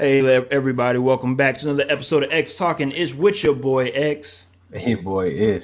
Hey, everybody, welcome back to another episode of X Talking Ish with your boy X. Hey boy, Ish.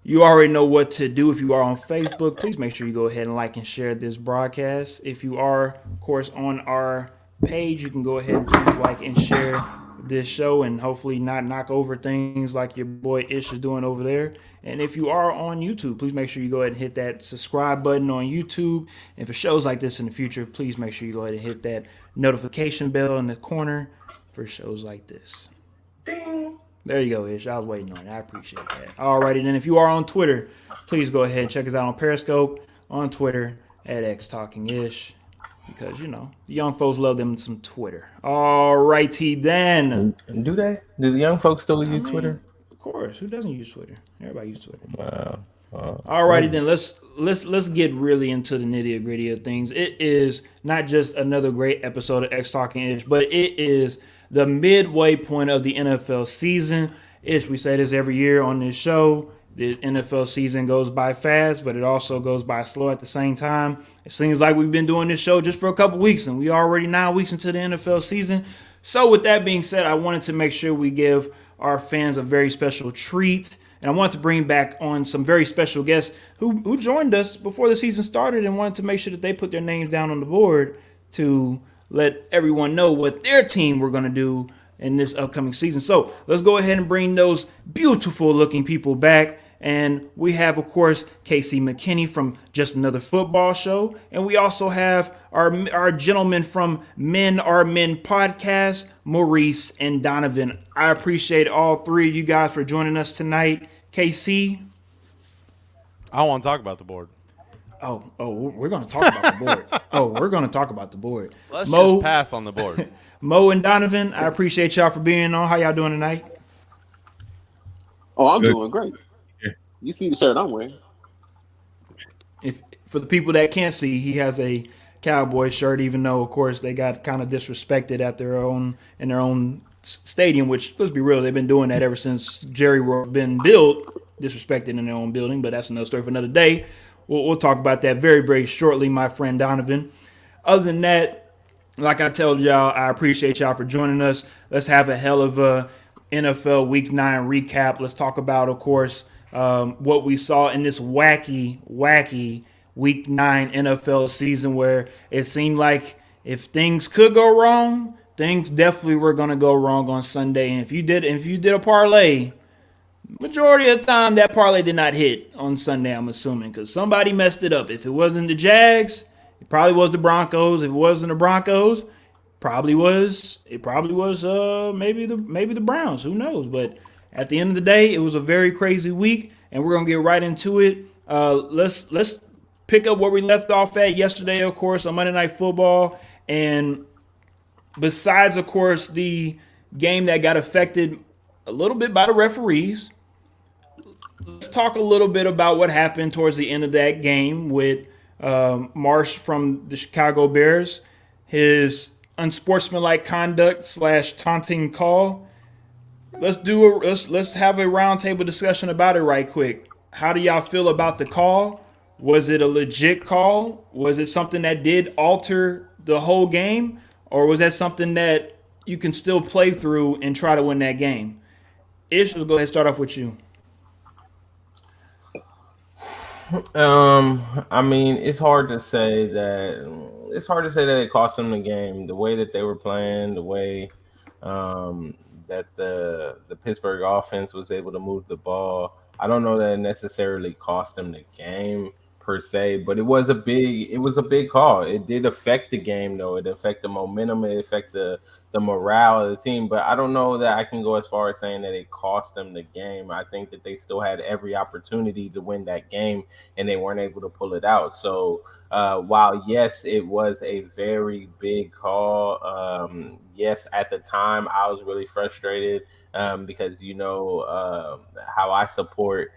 You already know what to do. If you are on Facebook, please make sure you go ahead and like and share this broadcast. If you are, of course, on our page, you can go ahead and please like and share this show and hopefully not knock over things like your boy Ish is doing over there. And if you are on YouTube, please make sure you go ahead and hit that subscribe button on YouTube. And for shows like this in the future, please make sure you go ahead and hit that notification bell in the corner for shows like this. Ding. There you go, Ish. I was waiting on it. I appreciate that. Alrighty, then. If you are on Twitter, please go ahead and check us out on Periscope, on Twitter, at XtalknIsh. Because, you know, the young folks love them some Twitter. Alrighty, then. And do they? Do the young folks still use Twitter? Of course. Who doesn't use Twitter? Everybody uses Twitter. Wow. Alrighty, then. Let's get really into the nitty gritty of things. It is not just another great episode of X Talking Ish, but it is the midway point of the NFL season. Ish, we say this every year on this show. The NFL season goes by fast, but it also goes by slow at the same time. It seems like we've been doing this show just for a couple weeks, and we already 9 weeks into the NFL season. So with that being said, I wanted to make sure we give our fans a very special treat. And I wanted to bring back on some very special guests who joined us before the season started and wanted to make sure that they put their names down on the board to let everyone know what their team were going to do in this upcoming season. So let's go ahead and bring those beautiful looking people back. And we have, of course, Casey McKinney from Just Another Football Show. And we also have our gentlemen from Men Are Men podcast, Morrice and Donavon. I appreciate all three of you guys for joining us tonight. KC. I don't want to talk about the board. We're going to talk about the board. We're going to talk about the board. Let's just pass on the board. Mo and Donavon, I appreciate y'all for being on. How y'all doing tonight? Oh, I'm doing great. You see the shirt I'm wearing. If for the people that can't see, he has a Cowboy shirt, even though, of course, they got kind of disrespected at their own stadium, which, let's be real, they've been doing that ever since Jerry World been built, disrespected in their own building, but that's another story for another day. We'll talk about that very, very shortly, my friend Donavon. Other than that, like I told y'all, I appreciate y'all for joining us. Let's have a hell of a NFL Week 9 recap. Let's talk about, of course, what we saw in this wacky Week 9 NFL season where it seemed like if things could go wrong, things definitely were going to go wrong on Sunday. And if you did a parlay, majority of the time that parlay did not hit on Sunday, I'm assuming, because somebody messed it up. If it wasn't the Jags, it probably was the Broncos. If it wasn't the Broncos, it probably was maybe the Browns. Who knows? But at the end of the day, it was a very crazy week, and we're gonna get right into it. Let's pick up where we left off at yesterday, of course, on Monday Night Football. And besides, of course, the game that got affected a little bit by the referees, let's talk a little bit about what happened towards the end of that game with Marsh from the Chicago Bears, his unsportsmanlike conduct / taunting call. Let's have a roundtable discussion about it right quick. How do y'all feel about the call? Was it a legit call? Was it something that did alter the whole game? Or was that something that you can still play through and try to win that game? Ish, let's go ahead and start off with you. I mean, it's hard to say that it cost them the game. The way that they were playing, the way that the Pittsburgh offense was able to move the ball. I don't know that it necessarily cost them the game per se, but it was a big call. It did affect the game though. It affected the momentum, it affected the morale of the team. But I don't know that I can go as far as saying that it cost them the game. I think that they still had every opportunity to win that game and they weren't able to pull it out. So while yes, it was a very big call. Yes, at the time I was really frustrated because how I support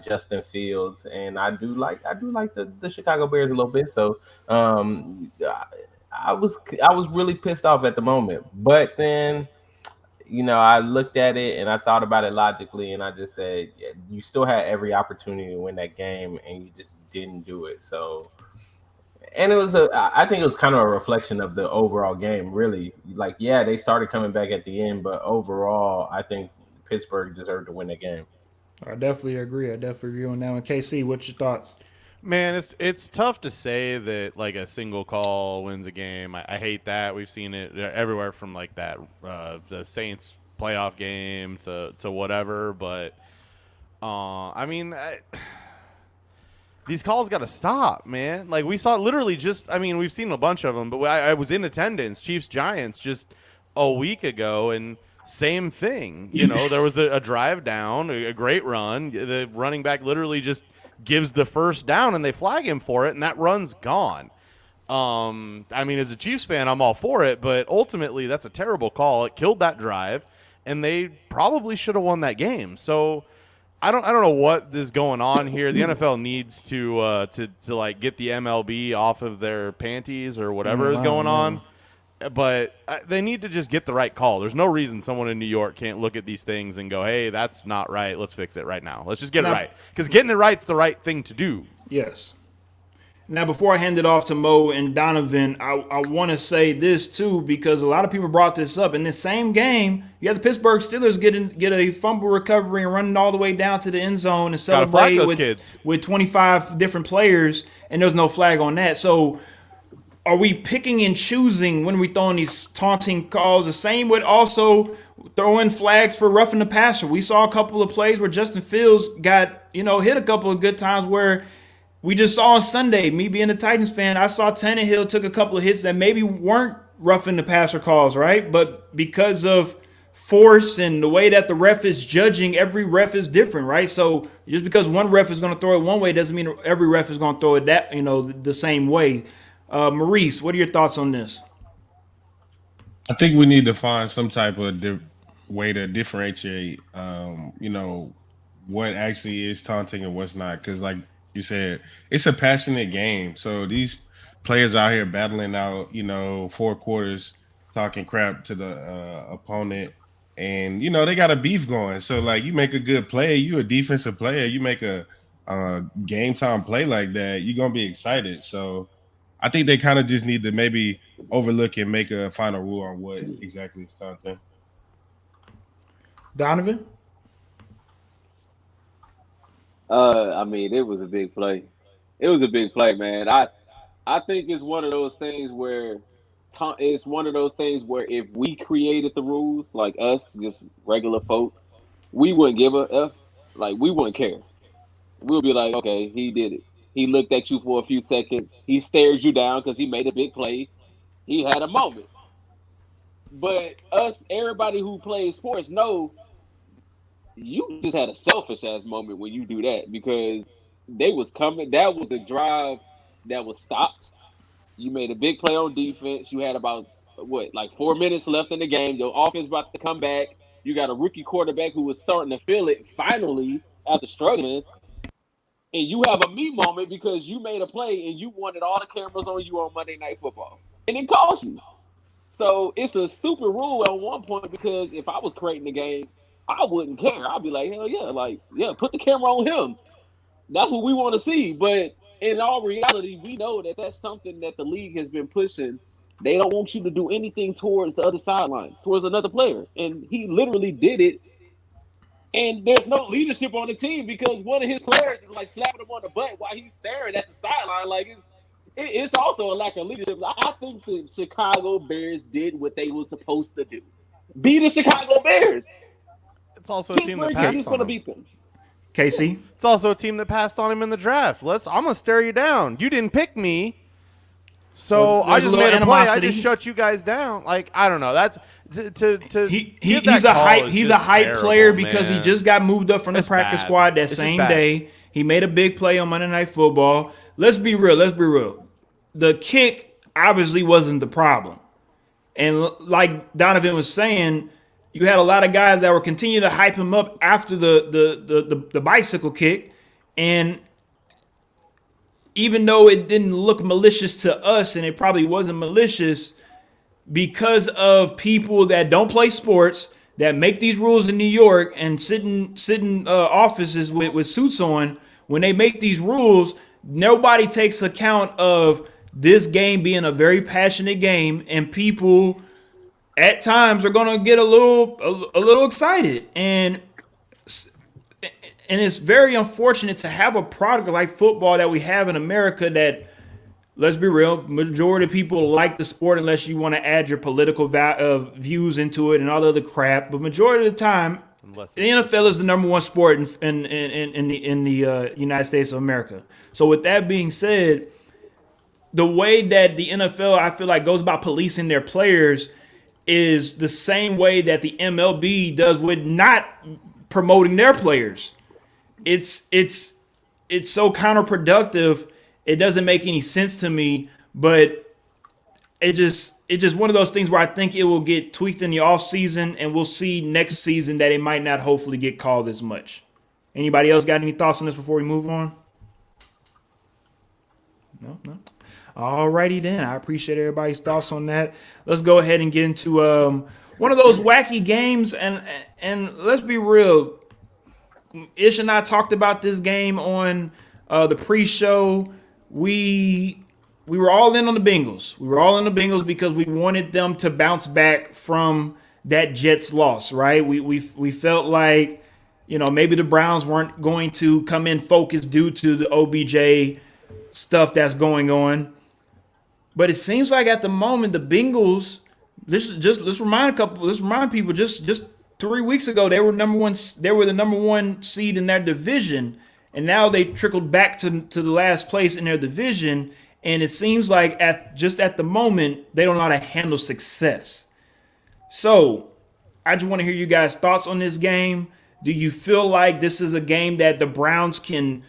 Justin Fields, and I do like the Chicago Bears a little bit. So I was really pissed off at the moment. But then I looked at it and I thought about it logically, and I just said, yeah, you still had every opportunity to win that game, and you just didn't do it. So And I think it was kind of a reflection of the overall game, really. Like, yeah, they started coming back at the end, but overall, I think Pittsburgh deserved to win the game. I definitely agree. On that one. KC, what's your thoughts? Man, it's tough to say that like a single call wins a game. I hate that. We've seen it everywhere from like that the Saints playoff game to whatever. But I mean, these calls got to stop, man. Like we saw literally just. I mean, we've seen a bunch of them, but I was in attendance, Chiefs Giants, just a week ago, and same thing. You know, there was a drive down, a great run. The running back literally just gives the first down and they flag him for it, and that run's gone. I mean, as a Chiefs fan, I'm all for it, but ultimately that's a terrible call. It killed that drive, and they probably should have won that game. So I don't know what is going on here. The NFL needs to like get the MLB off of their panties or whatever is going on. But they need to just get the right call. There's no reason someone in New York can't look at these things and go, hey, that's not right. Let's fix it right now. Let's just get it right. Because getting it right is the right thing to do. Yes. Now, before I hand it off to Mo and Donavon, I want to say this, too, because a lot of people brought this up. In the same game, you had the Pittsburgh Steelers get a fumble recovery and running all the way down to the end zone and celebrate with 25 different players, and there's no flag on that. So are we picking and choosing when we throwing these taunting calls? The same with also throwing flags for roughing the passer. We saw a couple of plays where Justin Fields got, hit a couple of good times where we just saw on Sunday, me being a Titans fan, I saw Tannehill took a couple of hits that maybe weren't roughing the passer calls, right? But because of force and the way that the ref is judging, every ref is different, right? So just because one ref is going to throw it one way doesn't mean every ref is going to throw it the same way. Morrice, what are your thoughts on this? I think we need to find some type of way to differentiate, what actually is taunting and what's not. Because like you said, it's a passionate game. So these players out here battling out, 4 quarters, talking crap to the opponent. And, they got a beef going. So, like, you make a good play, you a defensive player, you make a game time play like that, you're going to be excited. So I think they kind of just need to maybe overlook and make a final rule on what exactly is taunting. Donavon? I mean, it was a big play. It was a big play, man. I think it's one of those things where if we created the rules, like us, just regular folk, we wouldn't give a F. Like, we wouldn't care. We'll be like, okay, he did it. He looked at you for a few seconds. He stared you down because he made a big play. He had a moment. But everybody who plays sports know you just had a selfish-ass moment when you do that because they was coming. That was a drive that was stopped. You made a big play on defense. You had about, 4 minutes left in the game. Your offense about to come back. You got a rookie quarterback who was starting to feel it finally after struggling. And you have a me moment because you made a play and you wanted all the cameras on you on Monday Night Football. And it cost you. So it's a stupid rule at one point because if I was creating the game, I wouldn't care. I'd be like, hell yeah, put the camera on him. That's what we want to see. But in all reality, we know that that's something that the league has been pushing. They don't want you to do anything towards the other sideline, towards another player. And he literally did it. And there's no leadership on the team because one of his players is like slapping him on the butt while he's staring at the sideline. Like it's also a lack of leadership. I think the Chicago Bears did what they were supposed to do. Be the Chicago Bears. It's also a team that passed on him. Beat them. Casey? It's also a team that passed on him in the draft. I'm going to stare you down. You didn't pick me. So I just made a play. I just shut you guys down. Like, I don't know. That's he's a hype player because he just got moved up from the practice squad that same day. He made a big play on Monday Night Football. Let's be real. The kick obviously wasn't the problem. And like Donavon was saying, you had a lot of guys that were continuing to hype him up after the bicycle kick. And even though it didn't look malicious to us, and it probably wasn't malicious, because of people that don't play sports, that make these rules in New York and sit in offices with suits on, when they make these rules, nobody takes account of this game being a very passionate game, and people at times are going to get a little excited, and it's very unfortunate to have a product like football that we have in America that, let's be real, majority of people like the sport unless you want to add your political views into it and all the other crap. But majority of the time, the NFL is the number one sport in the United States of America. So with that being said, the way that the NFL, I feel like, goes about policing their players is the same way that the MLB does with not promoting their players. It's so counterproductive. It doesn't make any sense to me, but it's just one of those things where I think it will get tweaked in the off season, and we'll see next season that it might not hopefully get called as much. Anybody else got any thoughts on this before we move on? No. Alrighty then. I appreciate everybody's thoughts on that. Let's go ahead and get into one of those wacky games, and let's be real. Ish and I talked about this game on the pre-show. We were all in on the Bengals. We were all in the Bengals because we wanted them to bounce back from that Jets loss, right? We felt like, maybe the Browns weren't going to come in focused due to the OBJ stuff that's going on. But it seems like at the moment the Bengals, let's remind people just 3 weeks ago they were the number one seed in their division, and now they trickled back to the last place in their division. And it seems like at the moment they don't know how to handle success. So I just want to hear you guys' thoughts on this game. Do you feel like this is a game that the Browns can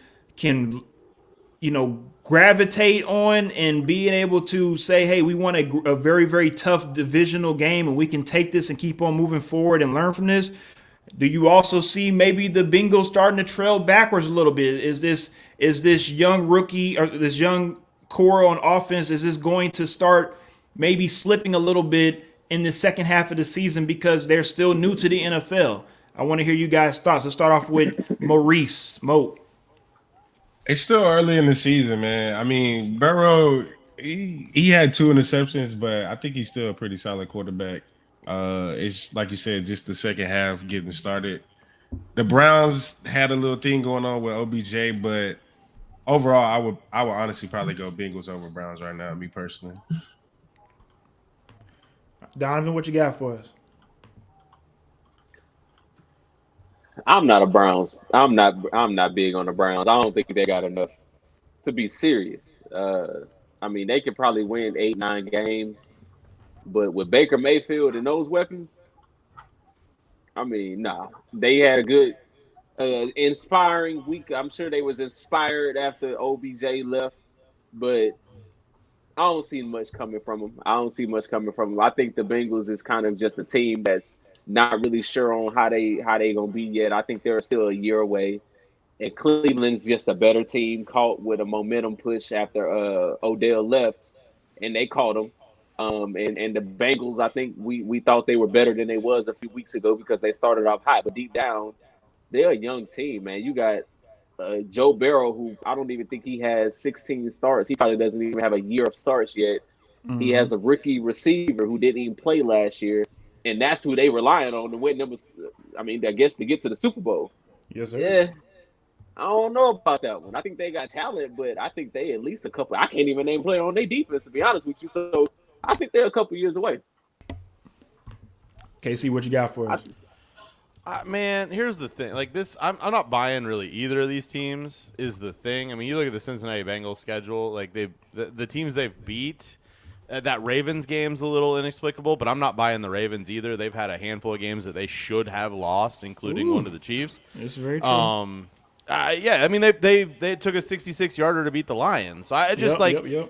gravitate on and being able to say, hey, we want a very, very tough divisional game and we can take this and keep on moving forward and learn from this? Do you also see maybe the Bengals starting to trail backwards a little bit? Is this young rookie or this young core on offense, is this going to start maybe slipping a little bit in the second half of the season because they're still new to the NFL? I want to hear you guys' thoughts. Let's start off with Morrice. Mo. It's still early in the season, man. I mean, Burrow, he had 2 interceptions, but I think he's still a pretty solid quarterback. It's like you said, just the second half getting started. The Browns had a little thing going on with OBJ, but overall, I would honestly probably go Bengals over Browns right now, me personally. Donovan, what you got for us? I'm not a Browns. I'm not big on the Browns. I don't think they got enough to be serious. I mean, they could probably win 8-9 games, but with Baker Mayfield and those weapons, I mean, nah. They had a good, inspiring week. I'm sure they was inspired after OBJ left, but I don't see much coming from them. I think the Bengals is kind of just a team that's not really sure on how they gonna be yet. I think they're still a year away. And Cleveland's just a better team, caught with a momentum push after Odell left, and they caught them. And the Bengals, I think we thought they were better than they was a few weeks ago because they started off hot, but deep down, they're a young team, man. You got Joe Burrow, who I don't even think he has 16 starts. He probably doesn't even have a year of starts yet. Mm-hmm. He has a rookie receiver who didn't even play last year. And that's who they relying on to win numbers. I mean, I guess to get to the Super Bowl. Yes, sir. Yeah, I don't know about that one. I think they got talent, but I think they at least a couple. I can't even name player on their defense, to be honest with you. So I think they're a couple years away. KC, what you got for us? Man, here's the thing. Like this, I'm not buying really either of these teams. Is the thing. I mean, you look at the Cincinnati Bengals schedule. Like the teams they've beat. That Ravens game's a little inexplicable, but I'm not buying the Ravens either. They've had a handful of games that they should have lost, including one to the Chiefs. It's very true. Yeah, I mean they took a 66-yarder to beat the Lions. So I just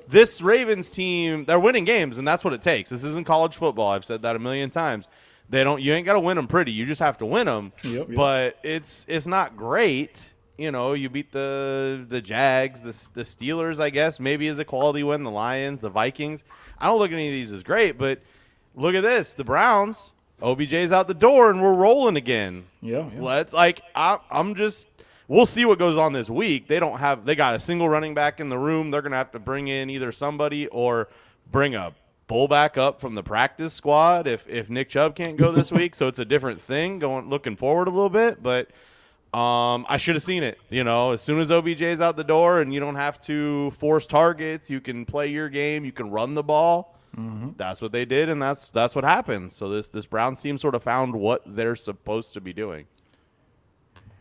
this Ravens team, they're winning games, and that's what it takes. This isn't college football. I've said that a million times. You ain't got to win them pretty. You just have to win them. But it's not great. You beat the Jags, the Steelers, I guess, maybe is a quality win, the Lions, the Vikings. I don't look at any of these as great, but look at this. The Browns, OBJ's out the door, and we're rolling again. Yeah. I'm just we'll see what goes on this week. They got a single running back in the room. They're going to have to bring in either somebody or bring a fullback up from the practice squad if Nick Chubb can't go this week. So it's a different thing looking forward a little bit, but I should have seen it. As soon as OBJ's out the door and you don't have to force targets, you can play your game, you can run the ball. Mm-hmm. That's what they did, and that's what happened. So this Browns team sort of found what they're supposed to be doing.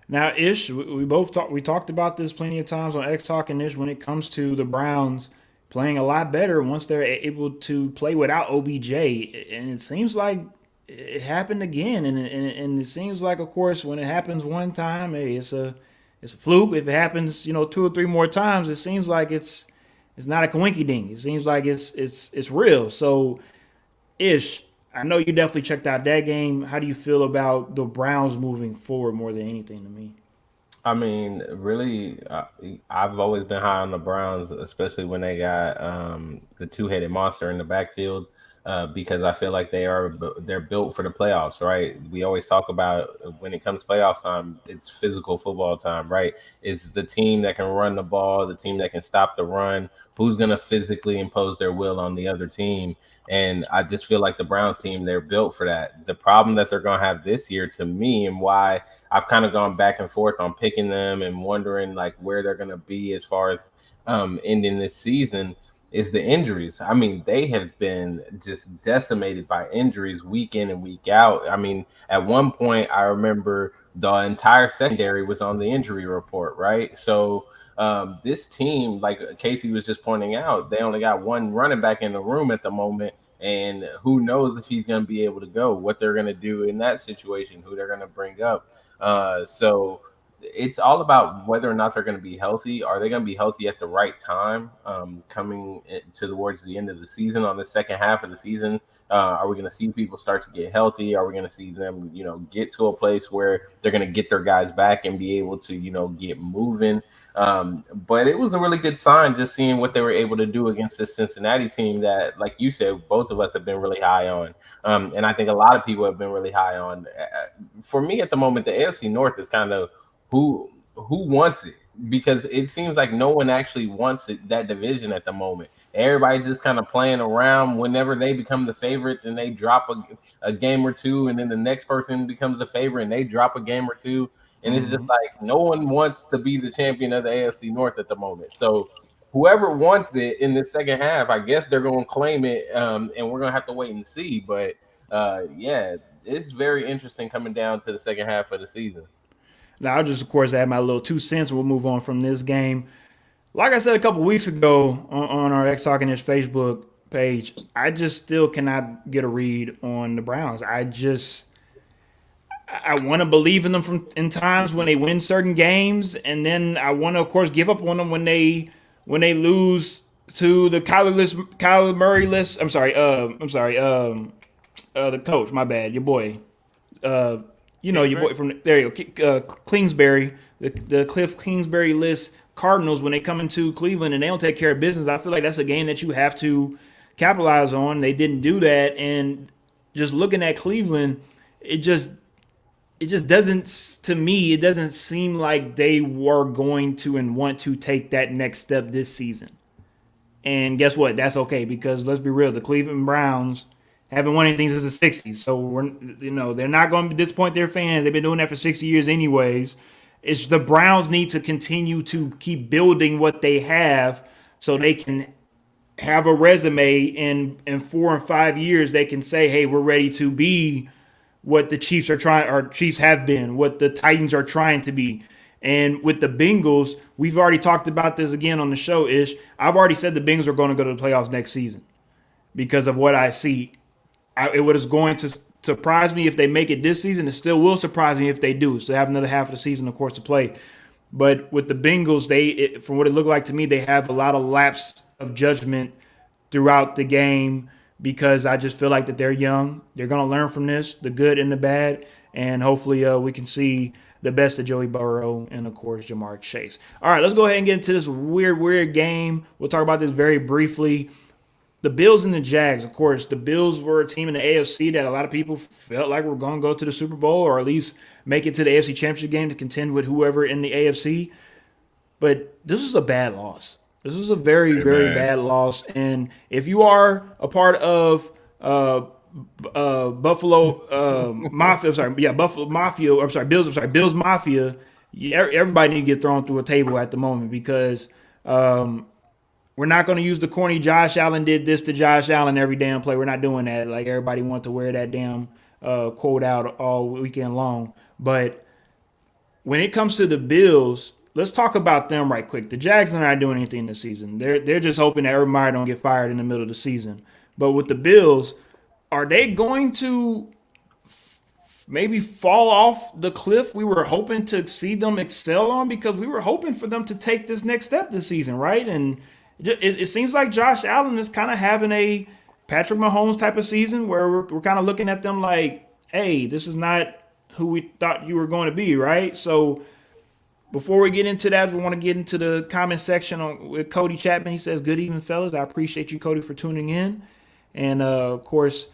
Now, Ish, we talked about this plenty of times on XtalknIsh when it comes to the Browns playing a lot better once they're able to play without OBJ, and it seems like it happened again, and it seems like, of course, when it happens one time, hey, it's a fluke. If it happens, 2 or 3 more times, it seems like it's not a coinky ding. It seems like it's real. So, Ish, I know you definitely checked out that game. How do you feel about the Browns moving forward more than anything to me? I mean, really, I've always been high on the Browns, especially when they got the two-headed monster in the backfield, because I feel like they're built for the playoffs, right? We always talk about when it comes to playoff time, it's physical football time, right? It's the team that can run the ball, the team that can stop the run, who's going to physically impose their will on the other team. And I just feel like the Browns team, they're built for that. The problem that they're going to have this year, to me, and why I've kind of gone back and forth on picking them and wondering like where they're going to be as far as ending this season, is the injuries. I mean, they have been just decimated by injuries week in and week out. I mean, at one point, I remember the entire secondary was on the injury report, right? So this team, like Casey was just pointing out, they only got one running back in the room at the moment, and who knows if he's going to be able to go, what they're going to do in that situation, who they're going to bring up. So it's all about whether or not they're going to be healthy. Are they going to be healthy at the right time coming towards the end of the season, on the second half of the season? Are we going to see people start to get healthy? Are we going to see them, get to a place where they're going to get their guys back and be able to, get moving? But it was a really good sign just seeing what they were able to do against this Cincinnati team that, like you said, both of us have been really high on. And I think a lot of people have been really high on. For me at the moment, the AFC North is kind of who wants it, because it seems like no one actually wants that division at the moment. Everybody just kind of playing around. Whenever they become the favorite, then they drop a game or two, and then the next person becomes the favorite and they drop a game or two. And it's just like no one wants to be the champion of the AFC North at the moment. So whoever wants it in the second half, I guess they're going to claim it, and we're going to have to wait and see. But, yeah, it's very interesting coming down to the second half of the season. Now, I'll just, of course, add my little 2 cents. We'll move on from this game. Like I said a couple weeks ago on our XtalknIsh Facebook page, I just still cannot get a read on the Browns. I want to believe in them in times when they win certain games, and then I want to, of course, give up on them when they lose to the Kyler Murray list. The coach. My bad, your boy. Your boy from there you go, Kingsbury, the Cliff Kingsbury list Cardinals, when they come into Cleveland and they don't take care of business. I feel like that's a game that you have to capitalize on. They didn't do that, and just looking at Cleveland, it just doesn't, to me, it doesn't seem like they were going to and want to take that next step this season. And guess what? That's okay, because let's be real, the Cleveland Browns haven't won anything since the 60s. So they're not going to disappoint their fans. They've been doing that for 60 years anyways. It's the Browns need to continue to keep building what they have so they can have a resume in 4 and 5 years. They can say, hey, we're ready to be what the Chiefs have been, what the Titans are trying to be. And with the Bengals, we've already talked about this again on the show, Ish. I've already said the Bengals are going to go to the playoffs next season because of what I see. It was going to surprise me if they make it this season. It still will surprise me if they do. So they have another half of the season, of course, to play. But with the Bengals, from what it looked like to me, they have a lot of lapse of judgment throughout the game because I just feel like that they're young. They're going to learn from this, the good and the bad, and hopefully we can see the best of Joey Burrow and, of course, Jamar Chase. All right, let's go ahead and get into this weird game. We'll talk about this very briefly. the Bills and the Jags, of course, the Bills were a team in the AFC that a lot of people felt like were going to go to the Super Bowl or at least make it to the AFC Championship game to contend with whoever in the AFC. But this is a bad loss. This is a very, very bad loss. And if you are a part of Buffalo Mafia, Buffalo Mafia, Bills Mafia, everybody need to get thrown through a table at the moment because we're not going to use the corny Josh Allen did this to Josh Allen every damn play. We're not doing that. Like everybody wants to wear that damn quote out all weekend long. But when it comes to the Bills, let's talk about them right quick. The Jags are not doing anything this season. They're just hoping that Urban Meyer don't get fired in the middle of the season. But with the Bills, are they going to maybe fall off the cliff we were hoping to see them excel on? Because we were hoping for them to take this next step this season, right? And it seems like Josh Allen is kind of having a Patrick Mahomes type of season where we're kind of looking at them like, hey, this is not who we thought you were going to be, right? So before we get into that, we want to get into the comment section with Cody Chapman. He says, good evening, fellas. I appreciate you, Cody, for tuning in. And, of course,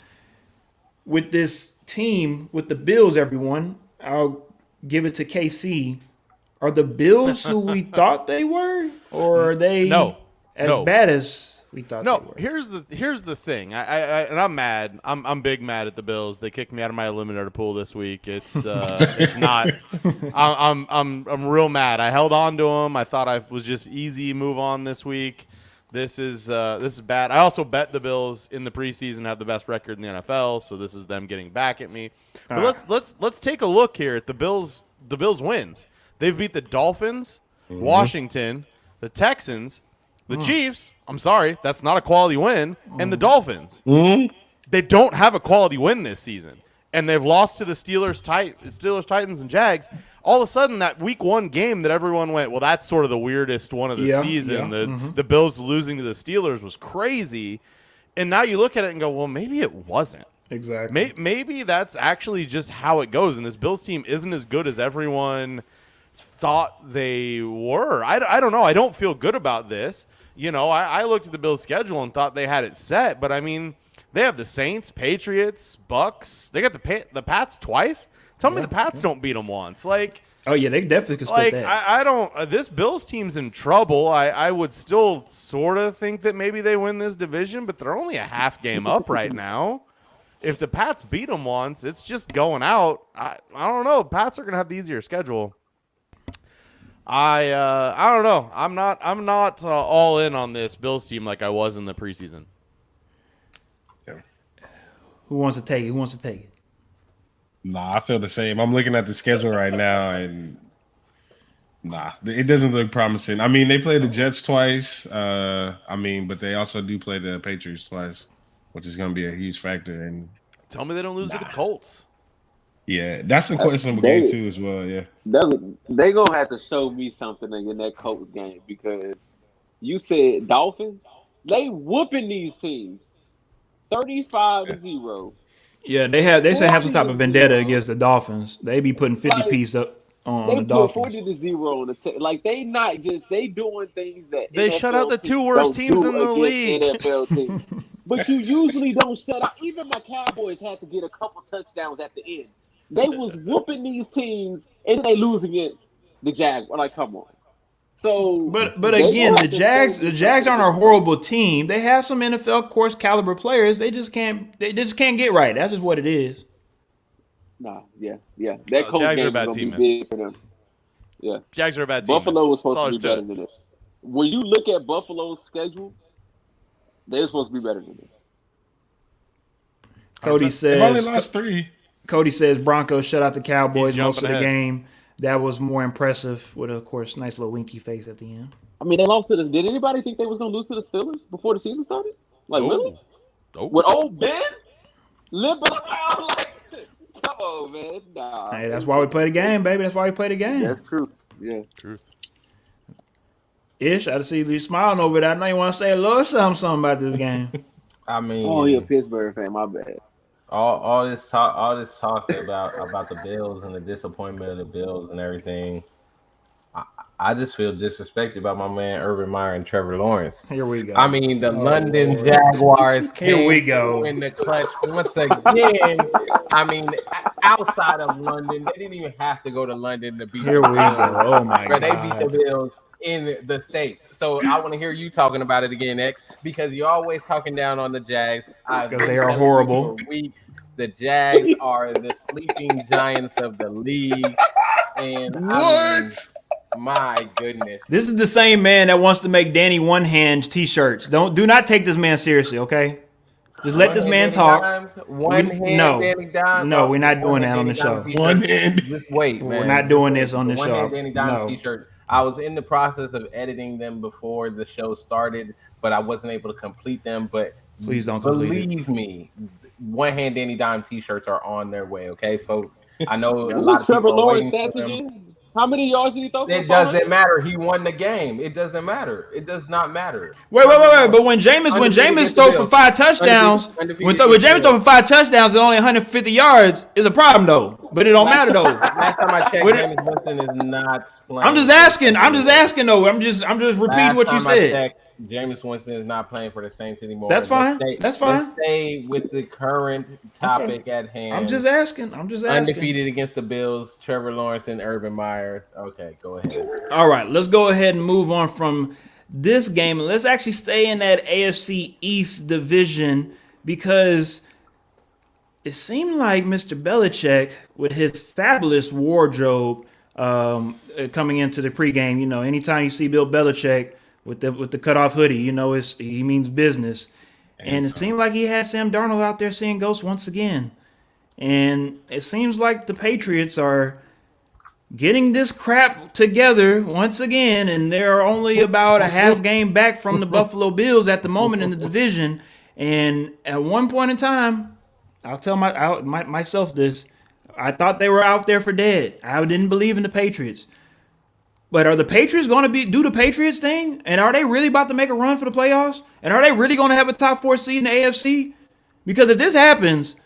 with this team, with the Bills, everyone, I'll give it to KC. Are the Bills who we thought they were? Or are they bad as we thought they were? Here's the thing. And I'm mad. I'm big mad at the Bills. They kicked me out of my eliminator pool this week. It's not. I'm real mad. I held on to them. I thought I was just easy move on this week. This is bad. I also bet the Bills in the preseason have the best record in the NFL, so this is them getting back at me. But let's take a look here at the Bills. The Bills wins. They've beat the Dolphins, Washington, the Texans, the Chiefs. I'm sorry, that's not a quality win, and the Dolphins. They don't have a quality win this season, and they've lost to the Steelers, Titans, and Jags. All of a sudden, that week one game that everyone went, well, that's sort of the weirdest one of the season. The Bills losing to the Steelers was crazy. And now you look at it and go, well, maybe it wasn't. Exactly. Maybe that's actually just how it goes. And this Bills team isn't as good as everyone thought they were. I don't know. I don't feel good about this. You know, I looked at the Bills' schedule and thought they had it set. But, I mean, they have the Saints, Patriots, Bucks. They got the Pats twice. Tell me the Pats don't beat them once. Like, oh yeah, they definitely could split that. I don't. This Bills team's in trouble. I would still sort of think that maybe they win this division, but they're only a half game up right now. If the Pats beat them once, it's just going out. I don't know. Pats are gonna have the easier schedule. I don't know. I'm not all in on this Bills team like I was in the preseason. Yeah. Who wants to take it? Nah, I feel the same. I'm looking at the schedule right now, and it doesn't look promising. I mean, they play the Jets twice. But they also do play the Patriots twice, which is going to be a huge factor. And tell me they don't lose to the Colts. Yeah, that's a questionable game too, as well. Yeah, they gonna have to show me something in that Colts game because you said Dolphins. They whooping these teams 35-0. Yeah, they say have some type of vendetta against the Dolphins. They be putting 50 piece up on the Dolphins. They put 40-0 on the like they not just they doing things that they NFL shut out the two worst teams in the league. NFL teams. But you usually don't shut out. Even my Cowboys had to get a couple touchdowns at the end. They was whooping these teams and they lose against the Jags. Like, come on. So, but again, the Jags aren't a horrible team. They have some NFL course caliber players. They just can't get right. That's just what it is. Nah, yeah. That Colts Jags game are a is bad gonna team, be man. big for them. Yeah, Jags are a bad team. Buffalo was supposed to be That's better than this. When you look at Buffalo's schedule, they're supposed to be better than this. Cody they've only says lost 3. Cody says Broncos shut out the Cowboys most of the ahead. game. That was more impressive with, of course, nice little winky face at the end. I mean, they lost to the. Did anybody think they was gonna lose to the Steelers before the season started? Like, really? Nope. With old Ben limping around like, come on, man. Nah. Hey, that's why we play the game, baby. That's why we play the game. That's true. Yeah. Truth. Ish, I see you smiling over there. I know you want to say a little something about this game. I mean, Oh, you're a Pittsburgh fan. My bad. all this talk about the Bills and the disappointment of the Bills and everything. I just feel disrespected by my man Urban Meyer and Trevor Lawrence. Here we go. I mean, the London Lord. Jaguars Here we came go. in the clutch once again. I mean, outside of London, they didn't even have to go to London to beat Here the we Bills. go. Oh my But they God. beat the Bills in the States. So I want to hear you talking about it again, X, because you're always talking down on the Jags. Because they are horrible. For weeks. The Jags are the sleeping giants of the league. And I mean, my goodness. This is the same man that wants to make Danny One Hand t-shirts. Do not take this man seriously, okay? Just let this man talk. No, we're not doing that on the show. One hand. Just wait, man. We're not doing this on the One show. hand Danny Dimes No. t-shirt. I was in the process of editing them before the show started, but I wasn't able to complete them. But Please don't complete it. believe me, one hand Danny Dime t-shirts are on their way. Okay, folks. I know a lot What's of people Trevor are Lawrence waiting stats for them. again? How many yards did he throw? It doesn't matter. He won the game. It doesn't matter. It does not matter. Wait. But when Jameis throw for 5 touchdowns, when Jameis throw for 5 touchdowns and only 150 yards, is a problem though. But it don't matter though. Last time I checked, Jameis Winston is not playing. I'm just asking though. I'm just repeating what you said. Jameis Winston is not playing for the Saints anymore. That's fine. Let's stay with the current topic at hand. I'm just asking. Undefeated against the Bills, Trevor Lawrence and Urban Meyer. Okay, go ahead. All right, let's go ahead and move on from this game. Let's actually stay in that AFC East division because it seemed like Mr. Belichick, with his fabulous wardrobe coming into the pregame, anytime you see Bill Belichick with the cutoff hoodie, he means business. And it seemed like he had Sam Darnold out there seeing ghosts once again. And it seems like the Patriots are getting this crap together once again, and they're only about a half game back from the Buffalo Bills at the moment in the division. And at one point in time, I'll tell myself this, I thought they were out there for dead. I didn't believe in the Patriots. But are the Patriots going to do the Patriots thing? And are they really about to make a run for the playoffs? And are they really going to have a top 4 seed in the AFC? Because if this happens,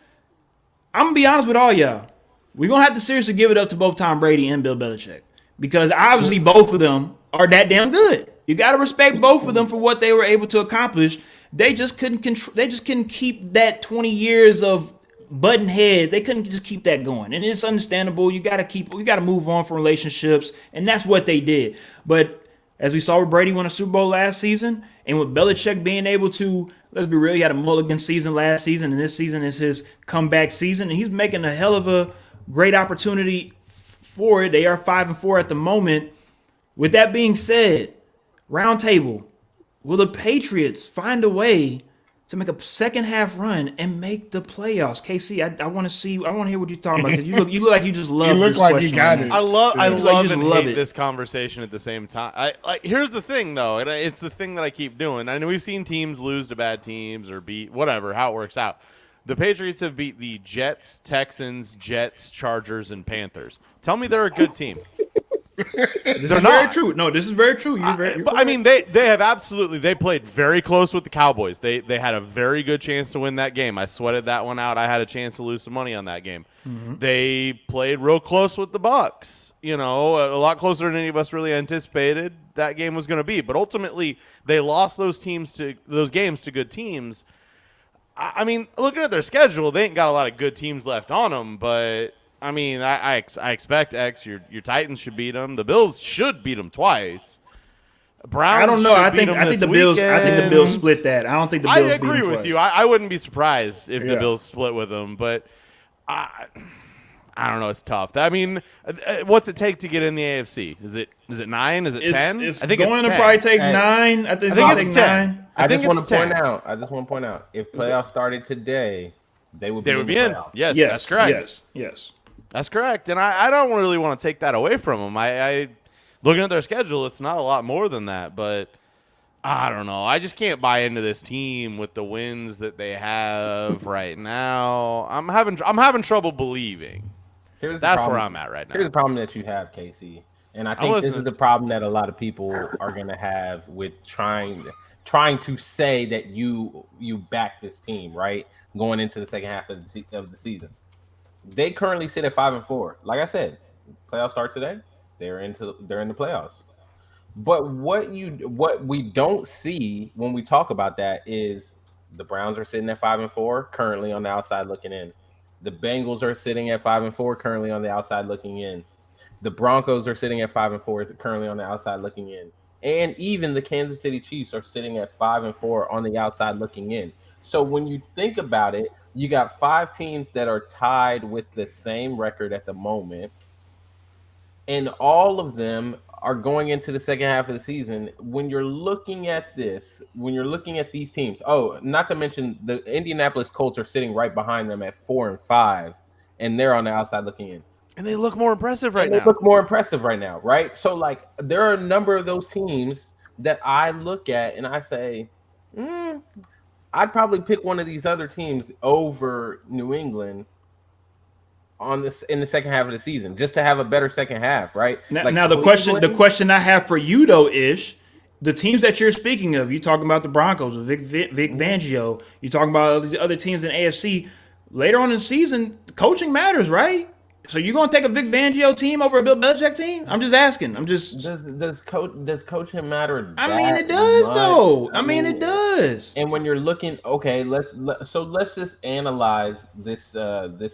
I'm going to be honest with all y'all. We're going to have to seriously give it up to both Tom Brady and Bill Belichick. Because obviously both of them are that damn good. You got to respect both of them for what they were able to accomplish. They just couldn't keep that 20 years of button heads. They couldn't just keep that going. And it's understandable. You got to move on from relationships. And that's what they did. But as we saw with Brady win a Super Bowl last season, and with Belichick being able to, let's be real, he had a mulligan season last season, and this season is his comeback season. And he's making a hell of a great opportunity for it. They are 5-4 at the moment. With that being said, round table, will the Patriots find a way to make a second half run and make the playoffs? KC, I want to hear what you're talking about. You look like you just love You look this like question you got right it. now. I love and hate it. this conversation at the same time. Here's the thing, though, and it's the thing that I keep doing. I know we've seen teams lose to bad teams or beat whatever, how it works out. The Patriots have beat the Jets, Texans, Chargers, and Panthers. Tell me they're a good team. This is very true. No, this is very true. But I mean, they have absolutely. They played very close with the Cowboys. They had a very good chance to win that game. I sweated that one out. I had a chance to lose some money on that game. Mm-hmm. They played real close with the Bucs. A lot closer than any of us really anticipated that game was going to be. But ultimately, they lost those games to good teams. I mean, looking at their schedule, they ain't got a lot of good teams left on them, but. I mean, I expect X. Your Titans should beat them. The Bills should beat them twice. Browns. I don't know. I think the Bills. Weekend. I think the Bills split that. I don't think the Bills. I agree with you. I wouldn't be surprised if the Bills split with them, but I don't know. It's tough. I mean, what's it take to get in the AFC? Is it 9? Is it 10? I think going it's to probably take 9. I think it's 10. I just want to point out. If playoffs started today, they would be in. Yes, that's correct. Yes. That's correct, and I don't really want to take that away from them. I looking at their schedule, it's not a lot more than that, but I don't know. I just can't buy into this team with the wins that they have right now. I'm having trouble believing. That's where I'm at right now. Here's the problem that you have, Casey, and I think this is the problem that a lot of people are going to have with trying to say that you back this team, right, going into the second half of the season. They currently sit at 5-4. Like I said, playoffs start today. They're in the playoffs. But what we don't see when we talk about that is the Browns are sitting at 5-4, currently on the outside looking in. The Bengals are sitting at 5-4, currently on the outside looking in. The Broncos are sitting at 5-4, currently on the outside looking in. And even the Kansas City Chiefs are sitting at 5-4 on the outside looking in. So when you think about it, you got 5 teams that are tied with the same record at the moment, and all of them are going into the second half of the season. When you're looking at this, when you're looking at these teams, not to mention the Indianapolis Colts are sitting right behind them at 4-5, and they're on the outside looking in. And they look more impressive right And now. they look more impressive right now, right? So, like, there are a number of those teams that I look at and I say, I'd probably pick one of these other teams over New England on this in the second half of the season, just to have a better second half, right? Now the question I have for you though is the teams that you're speaking of. You talking about the Broncos with Vic Fangio. You talking about these other teams in AFC. Later on in the season, coaching matters, right? So you're gonna take a Vic Fangio team over a Bill Belichick team? I'm just asking. Does coaching matter? I mean, it does much? though. I mean, it does. And when you're looking, okay, let's just analyze this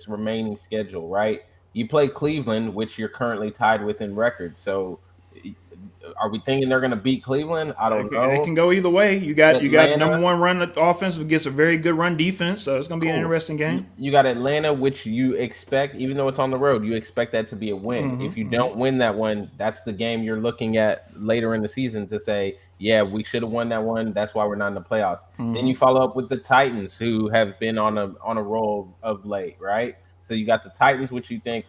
remaining schedule, right? You play Cleveland, which you're currently tied with in record. So, are we thinking they're going to beat Cleveland? I don't know. It can go either way. You got Atlanta, number one run offense against a very good run defense, so it's going to be an interesting game. You got Atlanta, which you expect, even though it's on the road, you expect that to be a win. If you don't win that one, that's the game you're looking at later in the season to say, yeah, we should have won that one. That's why we're not in the playoffs. Then you follow up with the Titans, who have been on a roll of late, right? So you got the Titans, which you think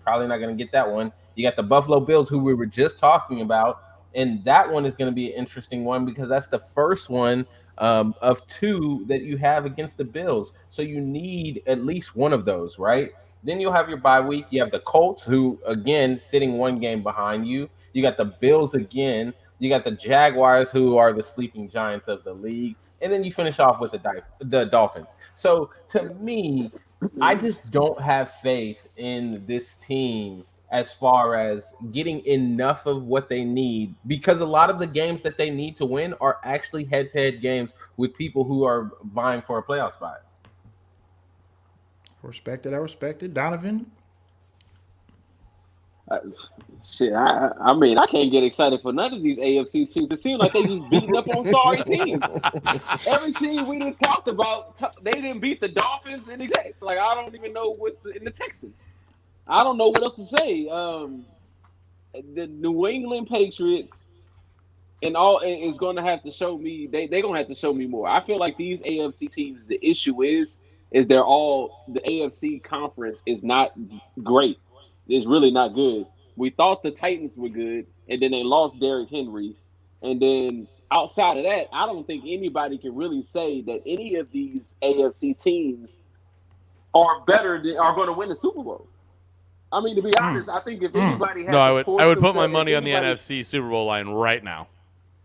probably not going to get that one. You got the Buffalo Bills, who we were just talking about, and that one is going to be an interesting one because that's the first one of 2 that you have against the Bills. So you need at least one of those, right? Then you'll have your bye week. You have the Colts, who, again, sitting 1 game behind you. You got the Bills again. You got the Jaguars, who are the sleeping giants of the league. And then you finish off with the Dolphins. So to me, I just don't have faith in this team as far as getting enough of what they need, because a lot of the games that they need to win are actually head-to-head games with people who are vying for a playoff spot. I respect it. Donavon? I mean, I can't get excited for none of these AFC teams. It seems like they just beating up on sorry teams. Every team we just talked about, they didn't beat the Dolphins and the Jags. Like, I don't even know in the Texans. I don't know what else to say. The New England Patriots and all is going to have to show me. They're going to have to show me more. I feel like these AFC teams. The issue is they're all the AFC conference is not great. It's really not good. We thought the Titans were good, and then they lost Derrick Henry, and then outside of that, I don't think anybody can really say that any of these AFC teams are going to win the Super Bowl. I mean, to be honest, I think if anybody has I would put my money on the NFC Super Bowl line right now.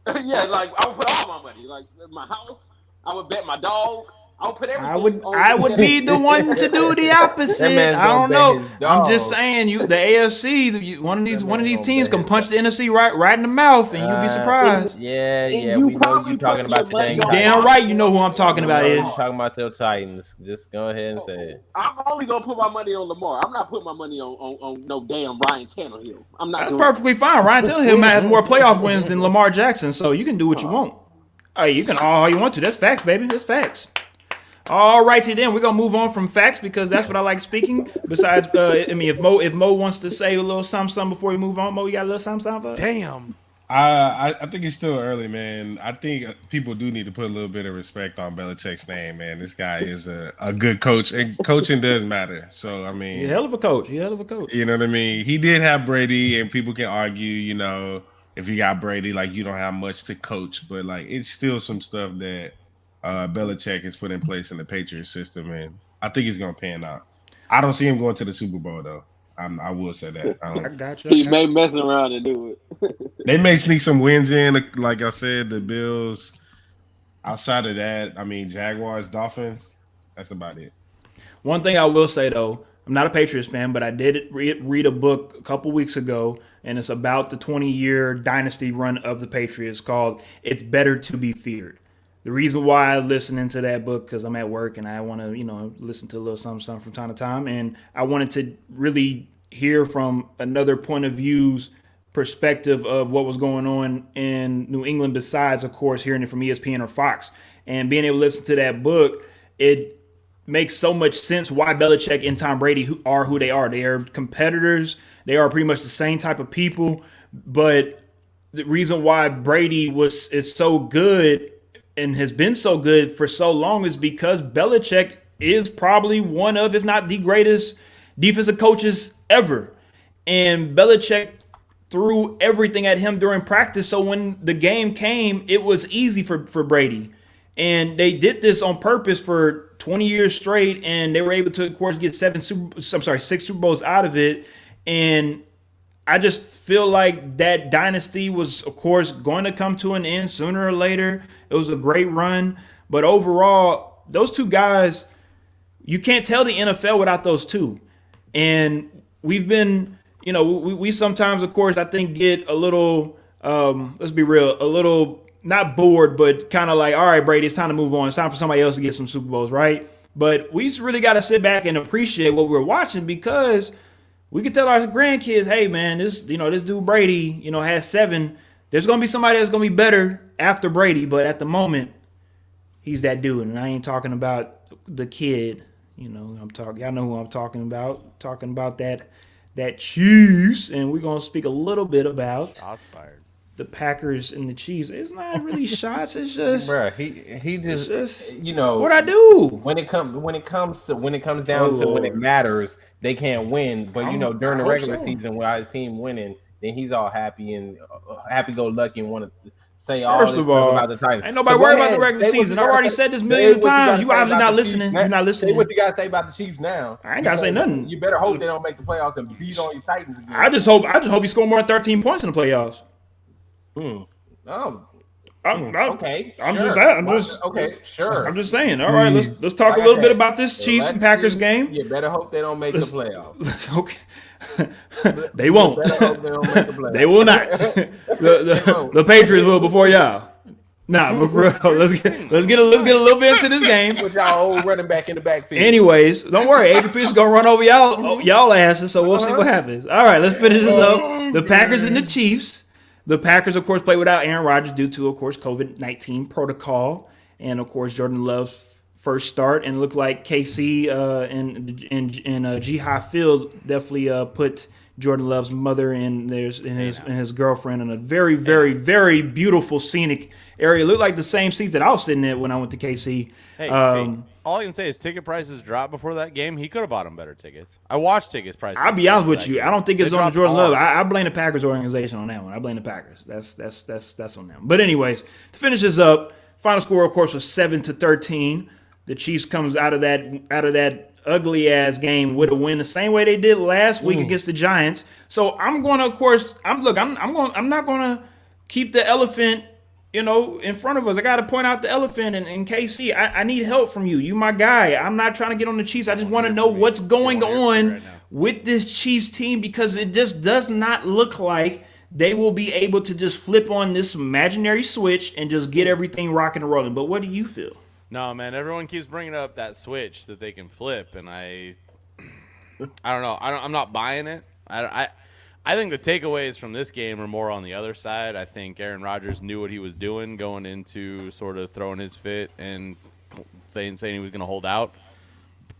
Yeah, like I would put all my money, like my house. I would bet my dog. I would put everything. I would be the one to do the opposite. I don't know. I'm just saying, the AFC, one of these teams can punch the NFC right in the mouth, and you'll be surprised. Yeah. We know you're talking about your dang. Damn right, you know who I'm talking about is. You're talking about your Titans. Just go ahead and say it. I'm only gonna put my money on Lamar. I'm not putting my money on no damn Ryan Tannehill. I'm not. That's perfectly fine. Ryan Tannehill might have more playoff wins than Lamar Jackson, so you can do what you want. Hey, you can all you want to. That's facts, baby. That's facts. All righty then, we're gonna move on from facts because that's what I like speaking. Besides, if Mo wants to say a little something before we move on, Mo, you got a little something for us? Damn. I think it's still early, man. I think people do need to put a little bit of respect on Belichick's name, man. This guy is a good coach, and coaching does matter. So I mean, You're a hell of a coach. You know what I mean? He did have Brady, and people can argue, if you got Brady, like you don't have much to coach, but like it's still some stuff that Belichick has put in place in the Patriots system, and I think he's gonna pan out. I don't see him going to the Super Bowl though. I will say that. I got you. He may mess around and do it. They may sneak some wins in, like I said, the Bills. Outside of that, I mean, Jaguars, Dolphins. That's about it. One thing I will say though, I'm not a Patriots fan, but I did read a book a couple weeks ago, and it's about the 20-year dynasty run of the Patriots called "It's Better to Be Feared." The reason why I'm listening to that book because I'm at work and I want to, listen to a little something from time to time, and I wanted to really hear from another point of view's perspective of what was going on in New England, besides, of course, hearing it from ESPN or Fox, and being able to listen to that book. It makes so much sense why Belichick and Tom Brady are who they are. They are competitors. They are pretty much the same type of people. But the reason why Brady is so good and has been so good for so long is because Belichick is probably one of, if not the greatest defensive coaches ever. And Belichick threw everything at him during practice. So when the game came, it was easy for Brady. And they did this on purpose for 20 years straight, and they were able to, of course, get 6 Super Bowls out of it. And I just feel like that dynasty was, of course, going to come to an end sooner or later. It was a great run. But overall, those two guys, you can't tell the NFL without those two. And we've been, we sometimes, of course, I think get a little, let's be real, a little not bored, but kind of like, all right, Brady, it's time to move on. It's time for somebody else to get some Super Bowls, right? But we just really got to sit back and appreciate what we're watching, because we could tell our grandkids, hey, man, this dude Brady, has 7. There's going to be somebody that's going to be better after Brady, but at the moment, he's that dude. And I ain't talking about the kid. Y'all know who I'm talking about. Talking about that Chiefs, and we're going to speak a little bit about Shots fired. The Packers and the Chiefs. It's not really shots. It's just, bruh, he just what I do when it comes down to when it matters, they can't win. But during the regular season, when our team winning, then he's all happy and happy-go-lucky and want to say all First this of all, stuff about the Titans. ain't nobody worried about the regular season. I've already said this millions of times. You obviously not listening. You're not listening. Say what you got to say about the Chiefs now. I ain't got to say nothing. You better hope they don't make the playoffs and beat on your Titans again. I just hope you score more than 13 points in the playoffs. Oh, Okay. I'm just saying. All right, let's talk a little bit about this Chiefs and Packers game. You better hope they don't make the playoffs. Okay. They won't. They will not. The Patriots will before y'all. Nah, but bro, let's get a little bit into this game. With y'all old running back in the backfield. Anyways, don't worry. APP is gonna run over y'all asses, so we'll see what happens. All right, let's finish this up. The Packers and the Chiefs. The Packers, of course, play without Aaron Rodgers due to, of course, COVID-19 protocol, and of course, Jordan Love's first start. And it looked like KC and G-High Field definitely put Jordan Love's mother and his girlfriend in a very, very, very beautiful scenic area. It looked like the same seats that I was sitting at when I went to KC. Hey, all I can say is ticket prices dropped before that game. He could have bought him better tickets. I watched tickets prices. I'll be honest with you. I don't think it's on Jordan Love. I I blame the Packers organization on that one. I blame the Packers. That's on them. But anyways, to finish this up, final score, of course, was 7-13. The Chiefs comes out of that ugly ass game with a win, the same way they did last week against the Giants. So I'm going to, of course, I'm not going to keep the elephant, in front of us. I got to point out the elephant in KC. I need help from you. You my guy. I'm not trying to get on the Chiefs. I just want to know what's going on with this Chiefs team, because it just does not look like they will be able to just flip on this imaginary switch and just get everything rocking and rolling. But what do you feel? No, man, everyone keeps bringing up that switch that they can flip, and I don't know. I'm not buying it. I think the takeaways from this game are more on the other side. I think Aaron Rodgers knew what he was doing going into sort of throwing his fit and saying he was going to hold out.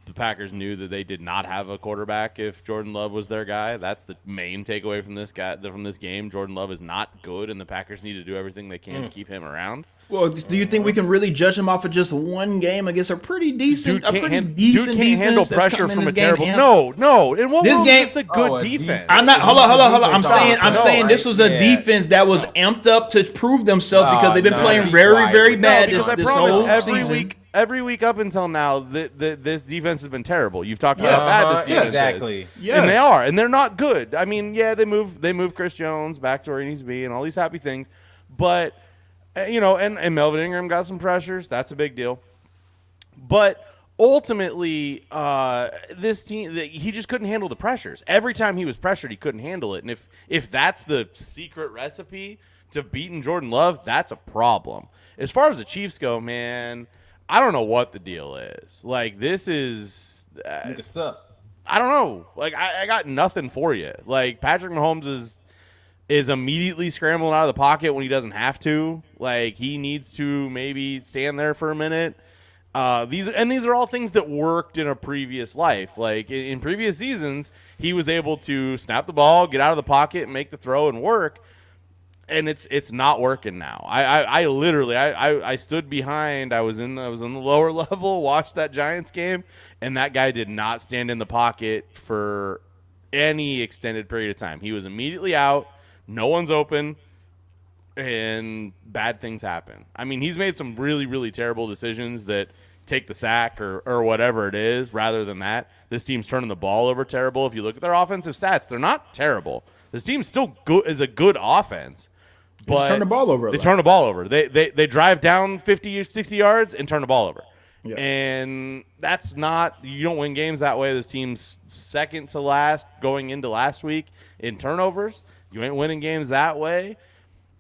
The Packers knew that they did not have a quarterback if Jordan Love was their guy. That's the main takeaway from this game. Jordan Love is not good, and the Packers need to do everything they can to keep him around. Well, do you think we can really judge him off of just one game against a pretty decent, dude can't defense handle pressure from a terrible. No. In what this world game, is a good defense? I'm not. Hold on. I'm saying this was a defense that was amped up to prove themselves because they've been playing very, very bad this whole season. Every week up until now, this defense has been terrible. You've talked about how bad this defense exactly. is. Yes. And they are, and they're not good. I mean, yeah, they move Chris Jones back to where he needs to be and all these happy things. But, and Melvin Ingram got some pressures. That's a big deal. But ultimately, this team, he just couldn't handle the pressures. Every time he was pressured, he couldn't handle it. And if that's the secret recipe to beating Jordan Love, that's a problem. As far as the Chiefs go, man, I don't know what the deal is. Like, this is Niggas suck. I don't know. Like, I got nothing for you. Like, Patrick Mahomes is immediately scrambling out of the pocket when he doesn't have to. Like, he needs to maybe stand there for a minute. These are all things that worked in a previous life. Like, in previous seasons, he was able to snap the ball, get out of the pocket, make the throw, and work. And it's not working now. I literally stood behind. I was in the lower level, watched that Giants game, and that guy did not stand in the pocket for any extended period of time. He was immediately out. No one's open, and bad things happen. I mean, he's made some really, really terrible decisions that take the sack or whatever it is. Rather than that, this team's turning the ball over terrible. If you look at their offensive stats, they're not terrible. This team still is a good offense. But turn the ball over. They turn the ball over. They drive down 50 or 60 yards and turn the ball over. Yeah. And that's not – you don't win games that way. This team's second to last going into last week in turnovers. You ain't winning games that way.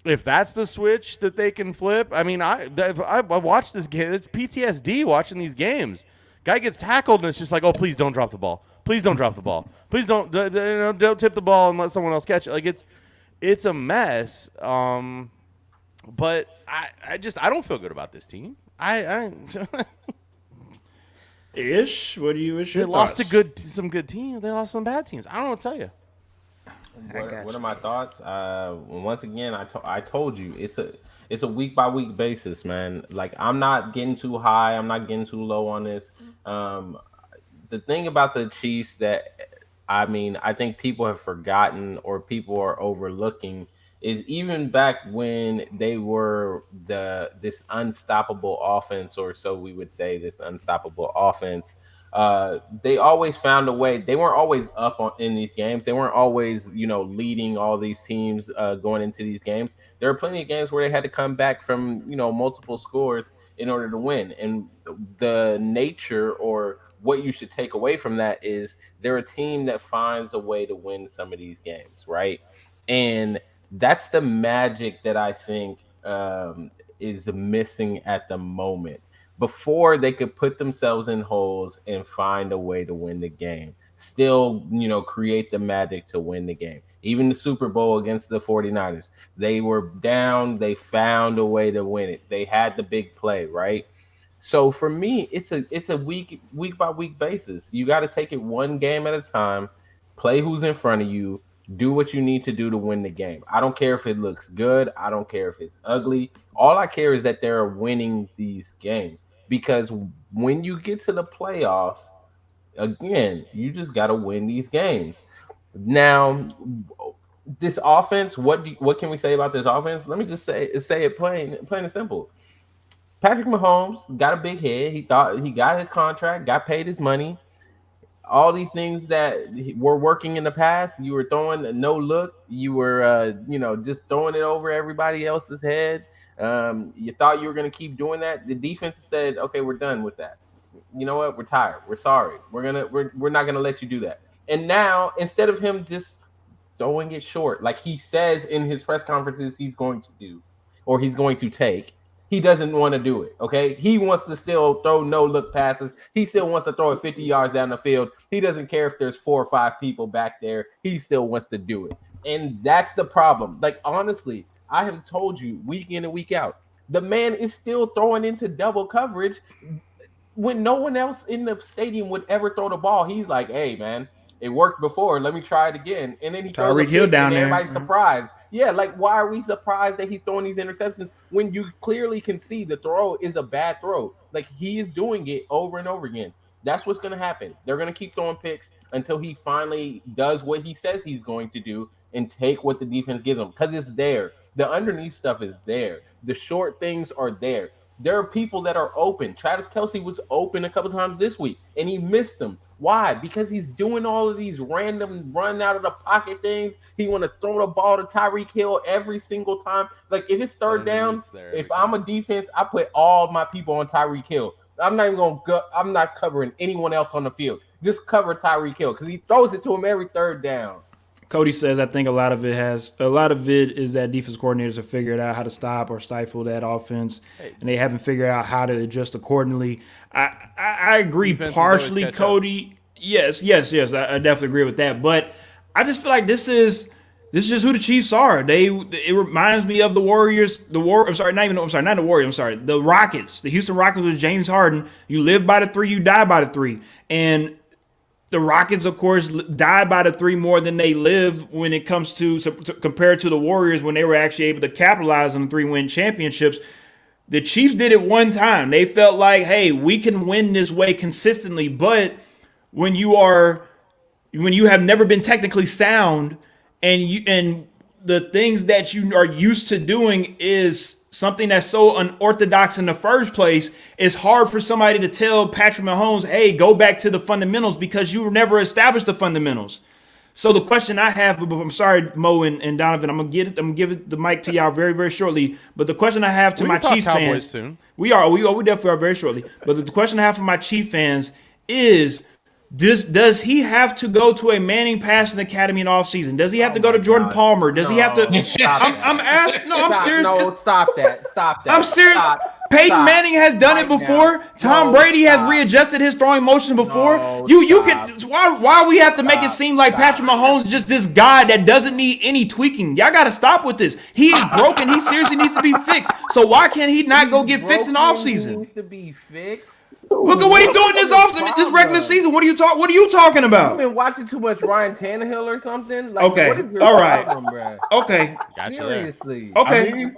If that's the switch that they can flip, I mean, I watched this game. It's PTSD watching these games. Guy gets tackled, and it's just like, oh, please don't drop the ball. Please don't drop the ball. Please don't tip the ball and let someone else catch it. Like, it's a mess. But I don't feel good about this team. Ish, what do you wish? They lost to some good teams. They lost some bad teams. I don't know what to tell you. What are my thoughts? Once again, I told you it's a week by week basis, man. Like, I'm not getting too high, I'm not getting too low on this. The thing about the Chiefs that I think people have forgotten or people are overlooking is even back when they were this unstoppable offense, or so we would say, this unstoppable offense. They always found a way. They weren't always up in these games. They weren't always, leading all these teams going into these games. There were plenty of games where they had to come back from, multiple scores in order to win. And the nature, or what you should take away from that, is they're a team that finds a way to win some of these games, right? And that's the magic that I think is missing at the moment. Before they could put themselves in holes and find a way to win the game, still, create the magic to win the game. Even the Super Bowl against the 49ers, they were down, they found a way to win it. They had the big play, right? So for me, it's a week by week basis. You got to take it one game at a time, play who's in front of you, do what you need to do to win the game. I don't care if it looks good. I don't care if it's ugly. All I care is that they're winning these games. Because when you get to the playoffs, again, you just got to win these games. Now, this offense, what can we say about this offense? Let me just say it plain and simple. Patrick Mahomes got a big head. He thought he got his contract, got paid his money. All these things that were working in the past, you were throwing no look. You were, just throwing it over everybody else's head. You thought you were going to keep doing that. The defense said, okay, we're done with that. You know what? We're tired. We're sorry. We're not going to let you do that. And now, instead of him just throwing it short, like he says in his press conferences he's going to do, or he's going to take, he doesn't want to do it, okay? He wants to still throw no-look passes. He still wants to throw it 50 yards down the field. He doesn't care if there's 4 or 5 people back there. He still wants to do it. And that's the problem. Like, honestly, I have told you week in and week out, the man is still throwing into double coverage when no one else in the stadium would ever throw the ball. He's like, hey, man, it worked before. Let me try it again. And then he throws Tyreek Hill down there. Everybody's surprised. Yeah, like, why are we surprised that he's throwing these interceptions when you clearly can see the throw is a bad throw? Like, he is doing it over and over again. That's what's going to happen. They're going to keep throwing picks until he finally does what he says he's going to do and take what the defense gives him, because it's there. The underneath stuff is there. The short things are there. There are people that are open. Travis Kelce was open a couple times this week, and he missed them. Why? Because he's doing all of these random run out of the pocket things. He want to throw the ball to Tyreek Hill every single time. Like, if it's third down, if I'm a defense, I put all my people on Tyreek Hill. I'm not covering anyone else on the field. Just cover Tyreek Hill because he throws it to him every third down. Cody says, I think a lot of it is that defense coordinators have figured out how to stop or stifle that offense, and they haven't figured out how to adjust accordingly. I agree partially, Cody. Yes, I definitely agree with that. But I just feel like this is just who the Chiefs are. It reminds me of the Warriors. The Rockets. The Houston Rockets with James Harden. You live by the three, you die by the three, and the Rockets, of course, die by the three more than they live when it comes to compared to the Warriors when they were actually able to capitalize on the 3-win championships. The Chiefs did it one time. They felt like, hey, we can win this way consistently. But when you have never been technically sound and the things that you are used to doing is something that's so unorthodox in the first place, it's hard for somebody to tell Patrick Mahomes, hey, go back to the fundamentals because you never established the fundamentals. So the question I have, I'm sorry, Mo and Donovan, I'm gonna give the mic to y'all very, very shortly. But the question I have to my Chiefs fans, soon. we definitely are very shortly. But the question I have for my Chief fans is, does he have to go to a Manning Passing Academy in off season? Does he have to go to Jordan Palmer? Does he have to? I'm asking. No, I'm serious. No, stop that. I'm serious. Peyton Manning has done it before. Tom Brady has readjusted his throwing motion before. Why we have to make it seem like Patrick Mahomes is just this guy that doesn't need any tweaking? Y'all got to stop with this. He's broken. He seriously needs to be fixed. So why can't he not go get fixed in off season? Needs to be fixed. Look at what he's doing this regular season. What are you talking about? You've been watching too much Ryan Tannehill or something. Okay, what is your all right. problem, bro? Okay, gotcha. Seriously. Okay.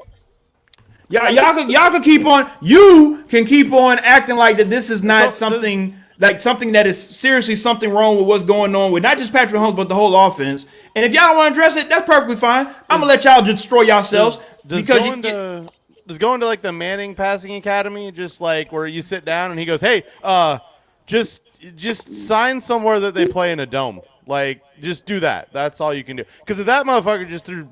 Y'all can keep on. You can keep on acting like that. This is not something that is seriously something wrong with what's going on with not just Patrick Mahomes but the whole offense. And if y'all don't want to address it, that's perfectly fine. I'm gonna let y'all just destroy yourselves Does going to like the Manning Passing Academy, just like where you sit down and he goes, hey, just sign somewhere that they play in a dome. Like, just do that. That's all you can do. Because if that motherfucker just threw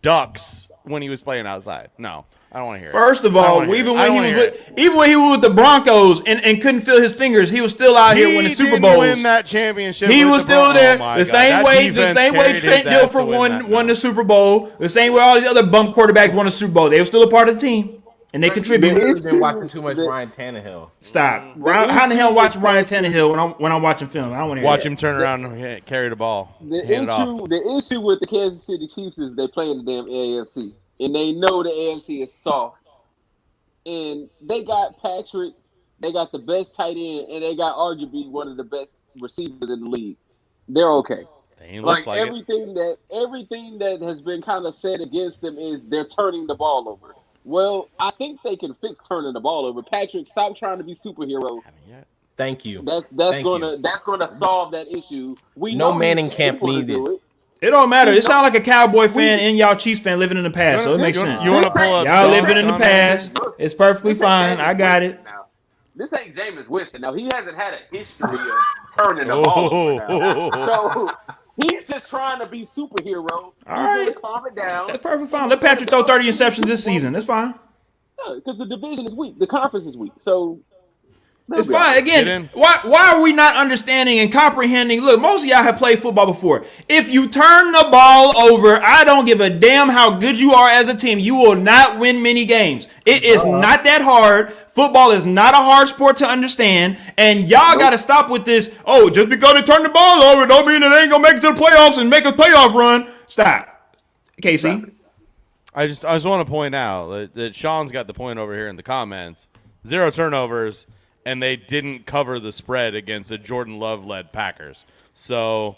ducks when he was playing outside, no, I don't want to hear it. First of all, even when he was with the Broncos and couldn't feel his fingers, he was still out here winning Super Bowls. He didn't win that championship. He was still there. The same way Trent Dilfer won the Super Bowl. The same way all these other bum quarterbacks won the Super Bowl. They were still a part of the team. And they contributed. You've been watching too much Ryan Tannehill. Stop. How the hell watch Ryan Tannehill when I'm watching film? I don't want to watch him turn around and carry the ball. The issue with the Kansas City Chiefs is they play in the damn AFC. And they know the AFC is soft. And they got Patrick, they got the best tight end, and they got arguably one of the best receivers in the league. They're okay. They ain't look like everything that has been kind of said against them is they're turning the ball over. Well, I think they can fix turning the ball over. Patrick, stop trying to be superhero. Thank you. That's gonna solve that issue. No Manning camp needed. It don't matter. It sounds like a Cowboy fan and y'all Chiefs fan living in the past, so it makes sense. You want to pull up? Y'all living in the past. It's perfectly fine. I got it. Now, this ain't Jameis Winston. Now, he hasn't had a history of turning the ball over now. So he's just trying to be superhero. All right. Calm it down. That's perfectly fine. Let Patrick throw 30 interceptions this season. That's fine. Because the division is weak. The conference is weak. So it's fine. Again, why are we not understanding and comprehending? Look, most of y'all have played football before. If you turn the ball over, I don't give a damn how good you are as a team. You will not win many games. It is not that hard. Football is not a hard sport to understand. And y'all got to stop with this, oh, just because they turn the ball over don't mean it ain't going to make it to the playoffs and make a playoff run. Stop. Casey? I just want to point out that Sean's got the point over here in the comments. 0 turnovers. And they didn't cover the spread against a Jordan Love-led Packers. So,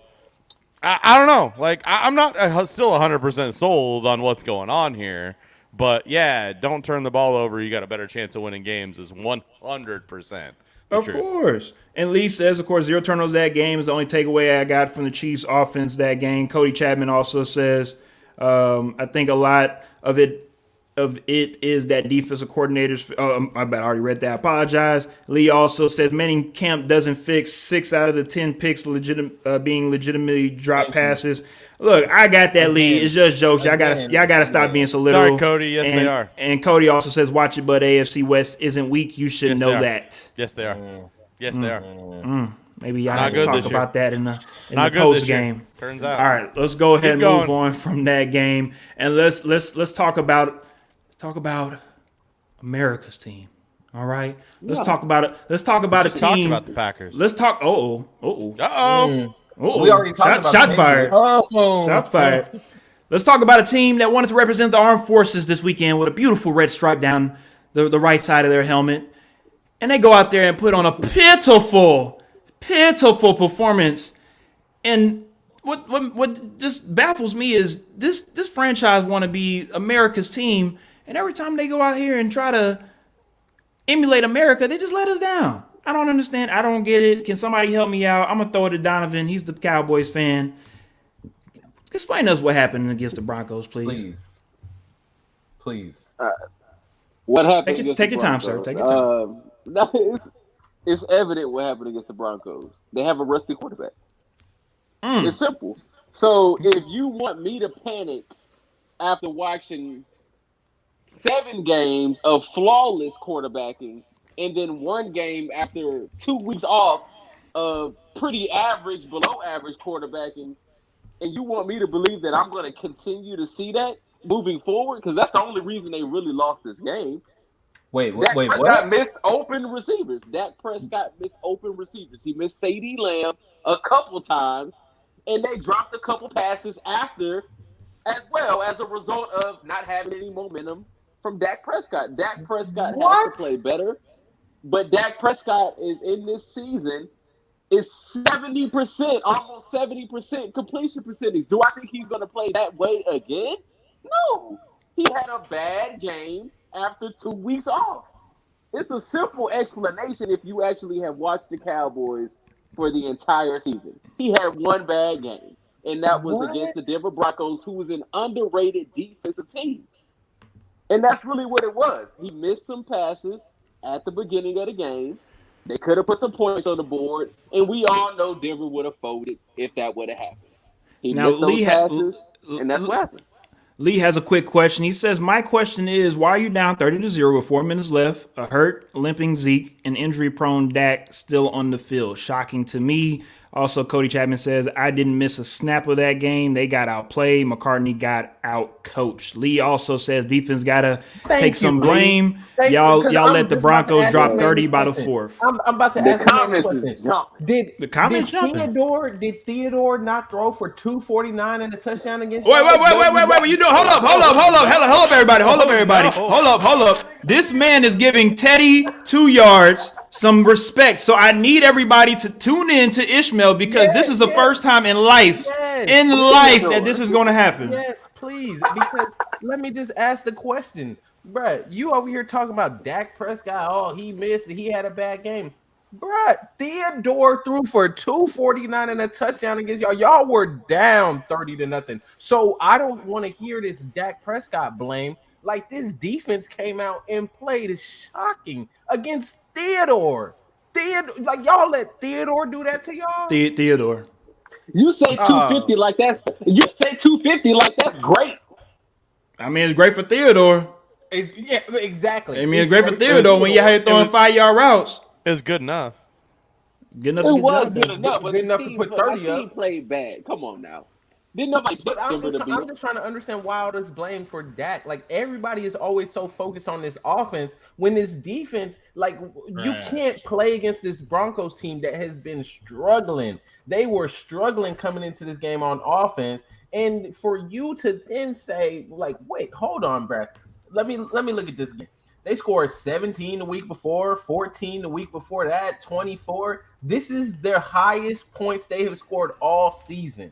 I don't know. Like, I'm not still 100% sold on what's going on here. But, yeah, don't turn the ball over. You got a better chance of winning games is 100%. Of course. And Lee says, of course, 0 turnovers that game is the only takeaway I got from the Chiefs offense that game. Cody Chapman also says, I think a lot of it of it is that defensive coordinators. Oh, my bad. I already read that. I apologize. Lee also says Manning camp doesn't fix 6 out of the 10 picks being legitimately drop passes. Look, I got that, Lee. It's just jokes. Y'all gotta stop being so literal. Sorry, Cody. Yes, they are. And Cody also says, watch it, but AFC West isn't weak. You should know that. Yes, they are. Yes, they are. Maybe y'all have to talk about that in the post game. Turns out. All right, let's go ahead and move on from that game, and let's talk about America's team. All right, let's talk about it. Let's talk about a team. Talked about the Packers. Let's talk. We already talked about shots fired. Oh, Shots fired. Let's talk about a team that wanted to represent the armed forces this weekend with a beautiful red stripe down the right side of their helmet, and they go out there and put on a pitiful performance. And what just baffles me is this franchise want to be America's team, and every time they go out here and try to emulate America, they just let us down. I don't understand. I don't get it. Can somebody help me out? I'm gonna throw it to Donavon. He's the Cowboys fan. Explain to us what happened against the Broncos, please. Please. What happened? Take your time, sir. Take your time. It's evident what happened against the Broncos. They have a rusty quarterback. It's simple. So if you want me to panic after watching 7 games of flawless quarterbacking and then 1 game after 2 weeks off of pretty average, below average quarterbacking, and you want me to believe that I'm going to continue to see that moving forward, because that's the only reason they really lost this game. Dak Prescott missed open receivers. Dak Prescott missed open receivers. He missed Sadie Lamb a couple times, and they dropped a couple passes after, as well as a result of not having any momentum from Dak Prescott. Dak Prescott has to play better, but Dak Prescott is in this season is 70%, almost 70% completion percentage. Do I think he's going to play that way again? No. He had a bad game after 2 weeks off. It's a simple explanation if you actually have watched the Cowboys for the entire season. He had 1 bad game, and that was against the Denver Broncos, who was an underrated defensive team. And that's really what it was. He missed some passes at the beginning of the game. They could have put some points on the board, and we all know Denver would have folded if that would have happened. He missed those passes, and that's what happened. Lee has a quick question. He says, my question is, why are you down 30-0 with 4 minutes left, a hurt, limping Zeke, and injury-prone Dak still on the field? Shocking to me. Also, Cody Chapman says, I didn't miss a snap of that game. They got outplayed. McCartney got out-coached. Lee also says defense got to take some blame. Y'all let the Broncos drop 30 by the 4th. I'm about to ask the comments Did Theodore not throw for 249 and a touchdown against? Wait! You know, hold up, everybody. Hold up. This man is giving Teddy 2 yards. Some respect. So I need everybody to tune in to Ishmael, because this is the first time in life that this is going to happen. Yes, please. Because let me just ask the question. Bruh, you over here talking about Dak Prescott. Oh, he missed. He had a bad game. Bruh, Theodore threw for 249 and a touchdown against y'all. Y'all were down 30-0. So I don't want to hear this Dak Prescott blame. Like, this defense came out and played shocking against Theodore. Like, y'all let Theodore do that to y'all? Theodore. You say 250 like that's great. I mean, it's great for Theodore. Yeah, exactly. I mean, it's great for Theodore when you're out here throwing 5-yard routes. It's good enough. Good enough. It was good enough, but good enough to put 30 up. Team played bad. Come on now. Didn't nobody? But I'm just trying to understand why all this blame for Dak. Like, everybody is always so focused on this offense when this defense, like, you can't play against this Broncos team that has been struggling. They were struggling coming into this game on offense, and for you to then say, like, wait, hold on, Brad. Let me look at this game. They scored 17 the week before, 14 the week before that, 24. This is their highest points they have scored all season.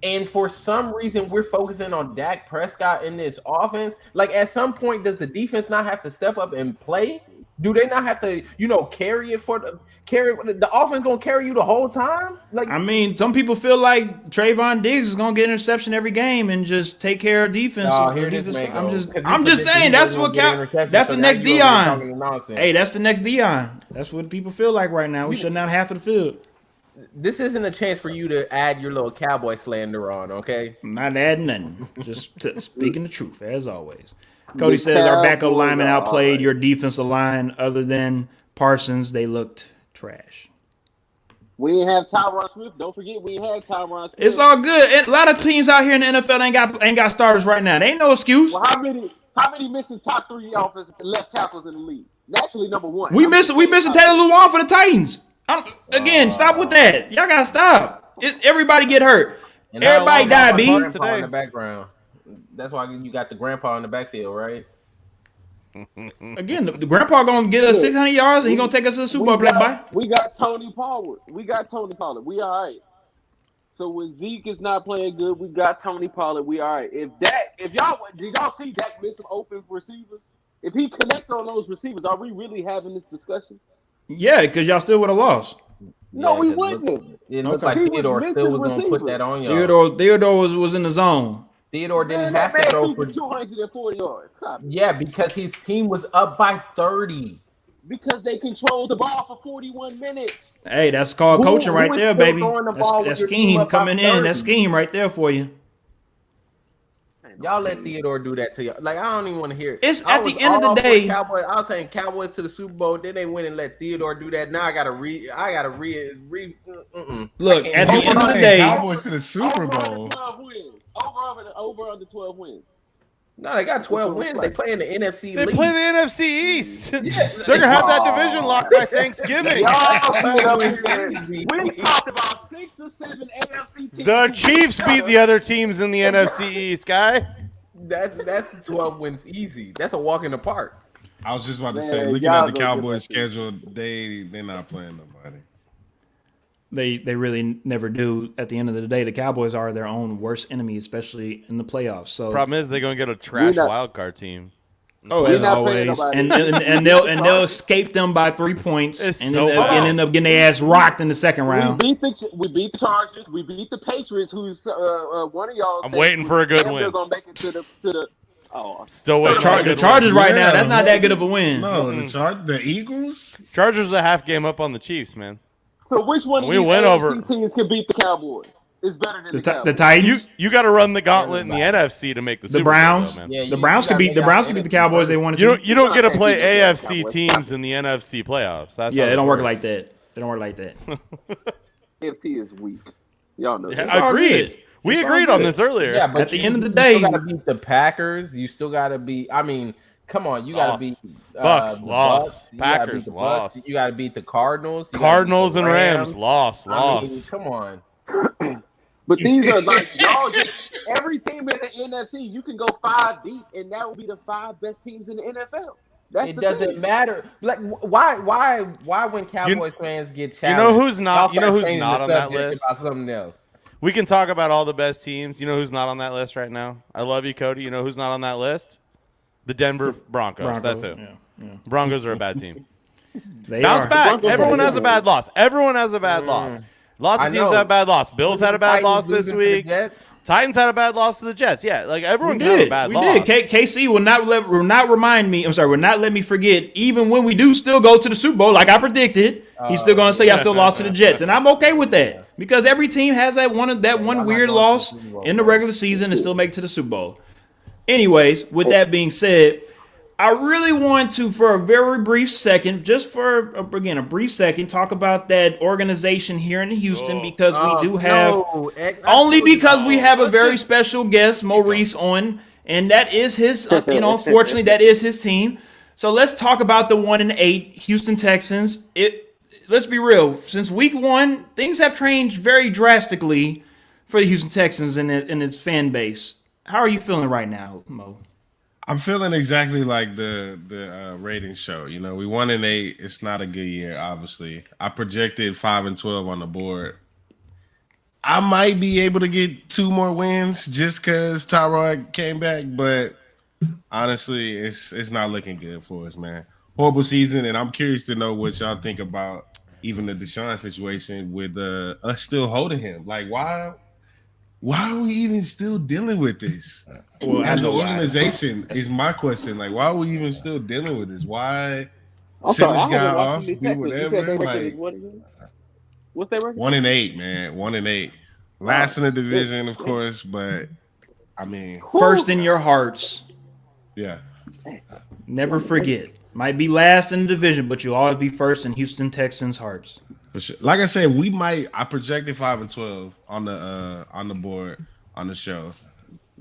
And for some reason, we're focusing on Dak Prescott in this offense. Like, at some point, does the defense not have to step up and play? Do they not have to, carry it the offense gonna carry you the whole time? Like, I mean, some people feel like Trayvon Diggs is gonna get an interception every game and just take care of defense. I'm just saying that's what count. That's the next Dion. Hey, that's the next Dion. That's what people feel like right now. We shutting down half of the field. This isn't a chance for you to add your little cowboy slander on, okay? I'm not adding nothing. Just speaking the truth, as always. Cody says our backup lineman outplayed your defensive line. Other than Parsons, they looked trash. We didn't have Tyron Smith. Don't forget we had Tyron Smith. It's all good. A lot of teams out here in the NFL ain't got starters right now. They ain't no excuse. Well, how many missing top 3 offensive left tackles in the league? Naturally, number 1. We missing Taylor Lewan for the Titans. Stop with that. Y'all gotta stop. Everybody get hurt. Everybody die, B. Grandpa in the background. That's why you got the grandpa in the backfield, right? Again, the grandpa gonna get us 600 yards and he gonna take us to the Super Bowl. We got Tony Pollard. We all right. So when Zeke is not playing good, we got Tony Pollard. We all right. Did y'all see Dak miss some open receivers? If he connected on those receivers, are we really having this discussion? Yeah, because y'all still would have lost. No, we wouldn't. It looked like Theodore still was going to put that on y'all. Theodore was in the zone. Theodore didn't have to throw for 240 yards. Yeah, because his team was up by 30. Because they controlled the ball for 41 minutes. Hey, that's called coaching right there, baby. That's scheme coming in. That's scheme right there for you. Y'all let Theodore do that to y'all. Like, I don't even want to hear it. It's at the end of the day. I was saying Cowboys to the Super Bowl. Then they went and let Theodore do that. Now I gotta read. Look, at the end of the day, Cowboys to the Super Bowl. Over under 12 wins. No, they got 12 wins. They play in the NFC. They play the NFC East. They're gonna have that division locked by Thanksgiving. We talked about 6 or 7 AFC teams. The Chiefs beat the other teams in the NFC East, guy. That's 12 wins easy. That's a walk in the park. I was just about to say, looking at the Cowboys' schedule, they're not playing nobody. They really never do. At the end of the day, the Cowboys are their own worst enemy, especially in the playoffs. So problem is they're gonna get a trash wild card team. Oh, as always, and they'll escape them by 3 points, and end up getting their ass rocked in the second round. We beat the Chargers. We beat the Patriots. Who's one of y'all? I'm waiting for a good win. They're gonna make it to the. Oh, still waiting. The Chargers right now. That's not that good of a win. No, the Eagles. Chargers are a half game up on the Chiefs, man. So which one of these AFC teams can beat the Cowboys? It's better than the Cowboys. The Titans. You got to run the gauntlet in the NFC to make the Super Browns. Bowl, man. Yeah, the Browns can beat the Cowboys. They wanted to. You don't get to play AFC teams in the NFC playoffs. That's they don't work like that. They don't work like that. AFC is weak. Y'all know. Yeah, agreed. We agreed on this earlier. Yeah, but at the end of the day, you still got to beat the Packers. You still got to beat. I mean, come on, you got to beat Bucks, lost. Packers, lost. You got to beat the Cardinals. Cardinals and Rams, lost. I mean, come on. But these are like y'all. Every team in the NFC, you can go 5 deep, and that will be the 5 best teams in the NFL. It doesn't matter. Like, why when Cowboys fans get challenged? You know who's not on that list? About something else. We can talk about all the best teams. You know who's not on that list right now? I love you, Cody. You know who's not on that list? The Denver Broncos. That's it. Yeah. Broncos are a bad team. They Bounce are. back. Everyone has a bad loss. Lots of teams have bad loss. Bills had a bad loss this week. Titans had a bad loss to the Jets. Yeah, like everyone can have a bad loss. We did. KC will not let me forget. Even when we do still go to the Super Bowl, like I predicted, he's still going to say I still lost to the Jets, and I'm okay with that because every team has that one weird loss in the regular season and still make it to the Super Bowl. Anyways, with that being said, I really want to, for a very brief second, just for, again, a brief second, talk about that organization here in Houston because we do have, only because we have a very special guest, Morrice, on, and that is his, unfortunately, that is his team. So let's talk about the 1-8 Houston Texans. Let's be real. Since week 1, things have changed very drastically for the Houston Texans and its fan base. How are you feeling right now, Mo? I'm feeling exactly like the ratings show. You know, we 1-8. It's not a good year, obviously. I projected 5-12 on the board. I might be able to get 2 more wins just because Tyrod came back, but honestly, it's not looking good for us, man. horrible season, and I'm curious to know what y'all think about even the Deshaun situation with us still holding him. Like, why are we even still dealing with this? Well, As an organization, is my question. Like, why are we even still dealing with this? Why I'm send sorry, this I guy haven't watched off, the do Texans. You said whatever? they record is Like what again? What's their record? 1-8, man. 1-8. Last in the division, of course, but I mean, first in your hearts. yeah. Never forget. Might be last in the division, but you'll always be first in Houston Texans' hearts. For sure. Like I said, I projected 5-12 on the board on the show.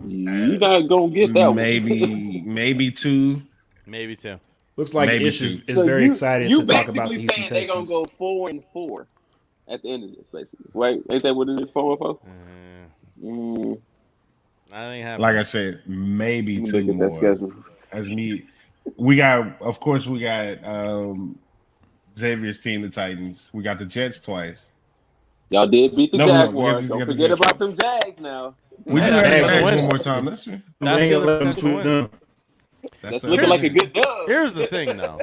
You're not gonna get that maybe 2. Maybe 2. Looks like Maybe Ish is 2. So very excited to talk about the basically Houston saying Texans. they're gonna go 4-4 at the end of this, basically. Wait, ain't that what it is? 4-4? I think happened. Like I said, maybe 2 Look at that more. schedule. As we got Xavier's team, the Titans. We got the Jets twice. Y'all did beat the No, we Jaguars. got Don't the forget Jets about twice. them Jags now. We do Yeah, have the that's Jags the win. one more time. That's true. That's Ain't the other let them potential tweet win. them. That's the looking other like a thing. good dub. Here's the thing, though.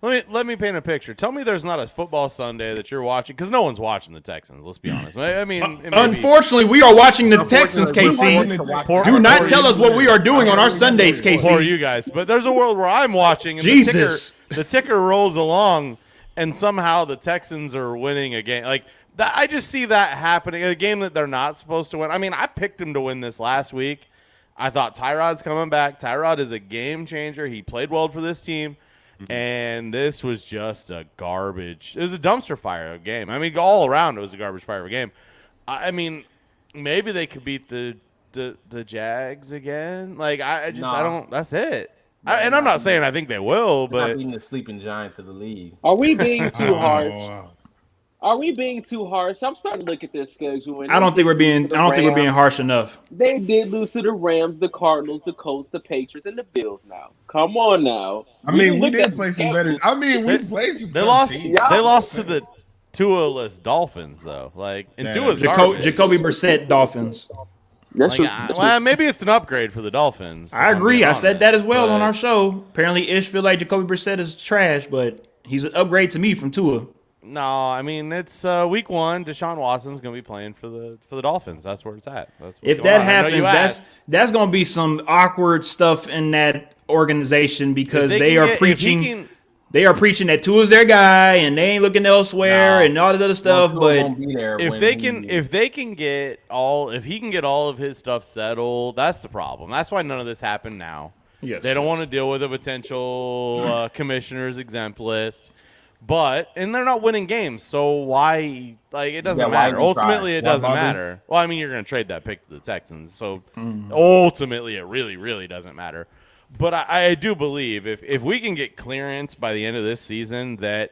Let me paint a picture. Tell me there's not a football Sunday that you're watching, because no one's watching the Texans. Let's be honest. I mean, it may be- Unfortunately, we are watching the Texans, KC. Do not tell us what we are doing on our Sundays, Poor KC. you guys. But there's a world where I'm watching, and Jesus. the ticker rolls along, and somehow the Texans are winning a game. Like that, I just see that happening. A game that they're not supposed to win. I mean, I picked them to win this last week. I thought Tyrod's coming back. Tyrod is a game changer. He played well for this team. And this was just a garbage. It was a dumpster fire game. I mean, all around it was a garbage fire of a game. I mean, maybe they could beat the Jags again. Like I don't. That's it. And I'm not saying I think they will, They're not but beating the sleeping giants of the league. Are we being too harsh? Oh, Are we being too harsh? I'm starting to look at their schedule. And I don't think we're being harsh enough. They did lose to the Rams, the Cardinals, the Colts, the Patriots, and the Bills. Now, come on now. I mean, we looked did at play the some better. schedule. I mean, we played some. they tough lost. teams. They lost to the Tua-less Dolphins, though. Like, and Yeah. Tua's garbage. Jacoby Brissett, Dolphins. That's Like, well, maybe it's an upgrade for the Dolphins. I if I'm agree. being I said that as honest, well on but- our show. Apparently, Ish feel like Jacoby Brissett is trash, but he's an upgrade to me from Tua. No, I mean it's week 1. Deshaun Watson's going to be playing for the Dolphins. That's where it's at. That's what's If going that on. I know you happens, asked. that's going to be some awkward stuff in that organization because If they can are get- if preaching. he can- They are preaching that Tua's their guy and they ain't looking elsewhere No. and all this other stuff. Tua But won't be there if when they we can, need if they can get all, if he can get all of his stuff settled, that's the problem. That's why none of this happened now. yes, They don't want to deal with a potential commissioner's exempt list. And they're not winning games, so why? Like, it doesn't Yeah, why matter. even try? Ultimately, it Why doesn't bother? matter. Well, I mean, you're going to trade that pick to the Texans, so ultimately, it really, really doesn't matter. But I do believe if we can get clearance by the end of this season that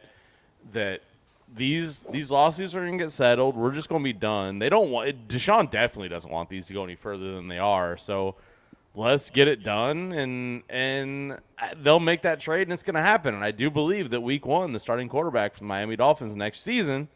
these lawsuits are going to get settled, we're just going to be done. They don't want Deshaun definitely doesn't want these to go any further than they are. So let's get it done, and they'll make that trade, and it's going to happen. And I do believe that week 1, the starting quarterback for the Miami Dolphins next season